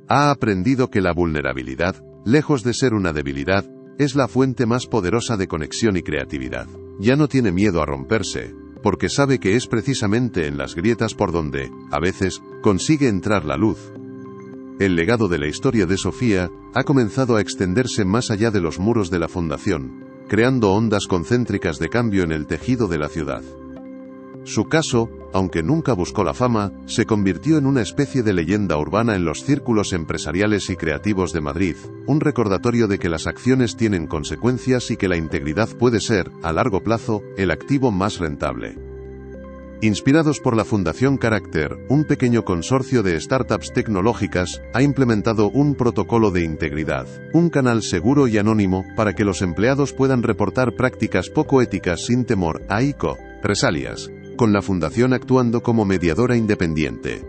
Ha aprendido que la vulnerabilidad, lejos de ser una debilidad, es la fuente más poderosa de conexión y creatividad. Ya no tiene miedo a romperse, porque sabe que es precisamente en las grietas por donde, a veces, consigue entrar la luz. El legado de la historia de Sofía ha comenzado a extenderse más allá de los muros de la fundación, creando ondas concéntricas de cambio en el tejido de la ciudad. Su caso, aunque nunca buscó la fama, se convirtió en una especie de leyenda urbana en los círculos empresariales y creativos de Madrid, un recordatorio de que las acciones tienen consecuencias y que la integridad puede ser, a largo plazo, el activo más rentable. Inspirados por la Fundación Carácter, un pequeño consorcio de startups tecnológicas ha implementado un protocolo de integridad, un canal seguro y anónimo para que los empleados puedan reportar prácticas poco éticas sin temor a represalias, con la Fundación actuando como mediadora independiente.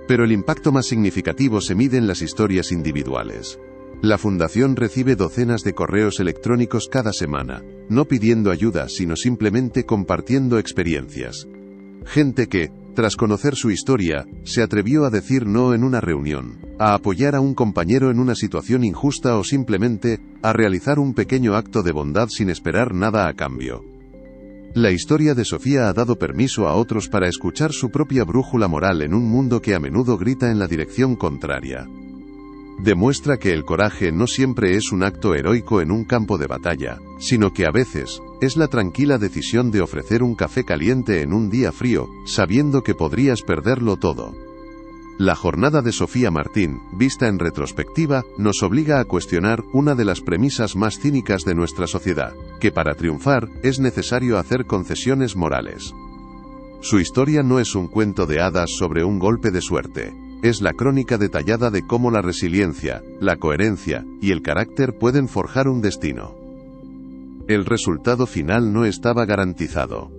Pero el impacto más significativo se mide en las historias individuales. La Fundación recibe docenas de correos electrónicos cada semana, no pidiendo ayuda sino simplemente compartiendo experiencias. Gente que, tras conocer su historia, se atrevió a decir no en una reunión, a apoyar a un compañero en una situación injusta o simplemente, a realizar un pequeño acto de bondad sin esperar nada a cambio. La historia de Sofía ha dado permiso a otros para escuchar su propia brújula moral en un mundo que a menudo grita en la dirección contraria. Demuestra que el coraje no siempre es un acto heroico en un campo de batalla, sino que a veces, es la tranquila decisión de ofrecer un café caliente en un día frío, sabiendo que podrías perderlo todo. La jornada de Sofía Martín, vista en retrospectiva, nos obliga a cuestionar una de las premisas más cínicas de nuestra sociedad, que para triunfar, es necesario hacer concesiones morales. Su historia no es un cuento de hadas sobre un golpe de suerte. Es la crónica detallada de cómo la resiliencia, la coherencia y el carácter pueden forjar un destino. El resultado final no estaba garantizado.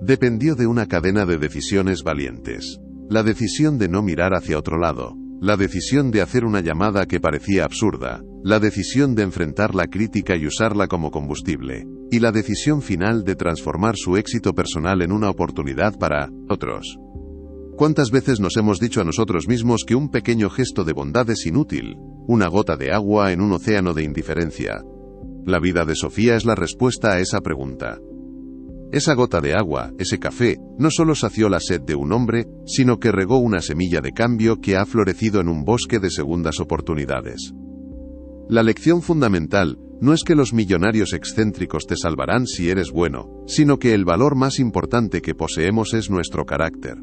Dependió de una cadena de decisiones valientes. La decisión de no mirar hacia otro lado, la decisión de hacer una llamada que parecía absurda, la decisión de enfrentar la crítica y usarla como combustible, y la decisión final de transformar su éxito personal en una oportunidad para otros. ¿Cuántas veces nos hemos dicho a nosotros mismos que un pequeño gesto de bondad es inútil, una gota de agua en un océano de indiferencia? La vida de Sofía es la respuesta a esa pregunta. Esa gota de agua, ese café, no solo sació la sed de un hombre, sino que regó una semilla de cambio que ha florecido en un bosque de segundas oportunidades. La lección fundamental no es que los millonarios excéntricos te salvarán si eres bueno, sino que el valor más importante que poseemos es nuestro carácter.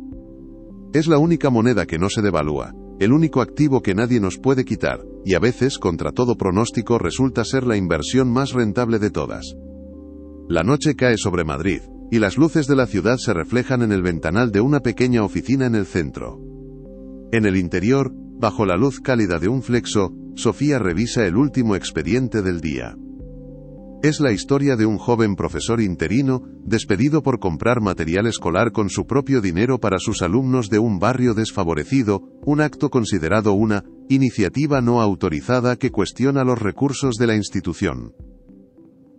Es la única moneda que no se devalúa, el único activo que nadie nos puede quitar, y a veces, contra todo pronóstico, resulta ser la inversión más rentable de todas. La noche cae sobre Madrid, y las luces de la ciudad se reflejan en el ventanal de una pequeña oficina en el centro. En el interior, bajo la luz cálida de un flexo, Sofía revisa el último expediente del día. Es la historia de un joven profesor interino, despedido por comprar material escolar con su propio dinero para sus alumnos de un barrio desfavorecido, un acto considerado una iniciativa no autorizada que cuestiona los recursos de la institución.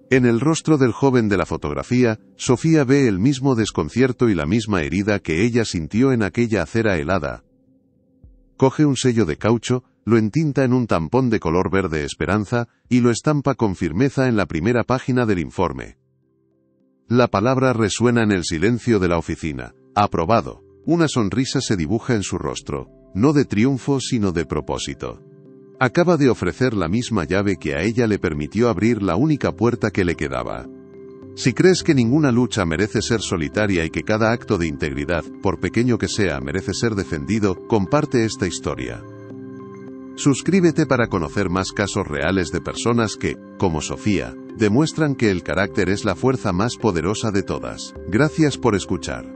En el rostro del joven de la fotografía, Sofía ve el mismo desconcierto y la misma herida que ella sintió en aquella acera helada. Coge un sello de caucho, lo entinta en un tampón de color verde esperanza, y lo estampa con firmeza en la primera página del informe. La palabra resuena en el silencio de la oficina. Aprobado. Una sonrisa se dibuja en su rostro, no de triunfo sino de propósito. Acaba de ofrecer la misma llave que a ella le permitió abrir la única puerta que le quedaba. Si crees que ninguna lucha merece ser solitaria y que cada acto de integridad, por pequeño que sea, merece ser defendido, comparte esta historia. Suscríbete para conocer más casos reales de personas que, como Sofía, demuestran que el carácter es la fuerza más poderosa de todas. Gracias por escuchar.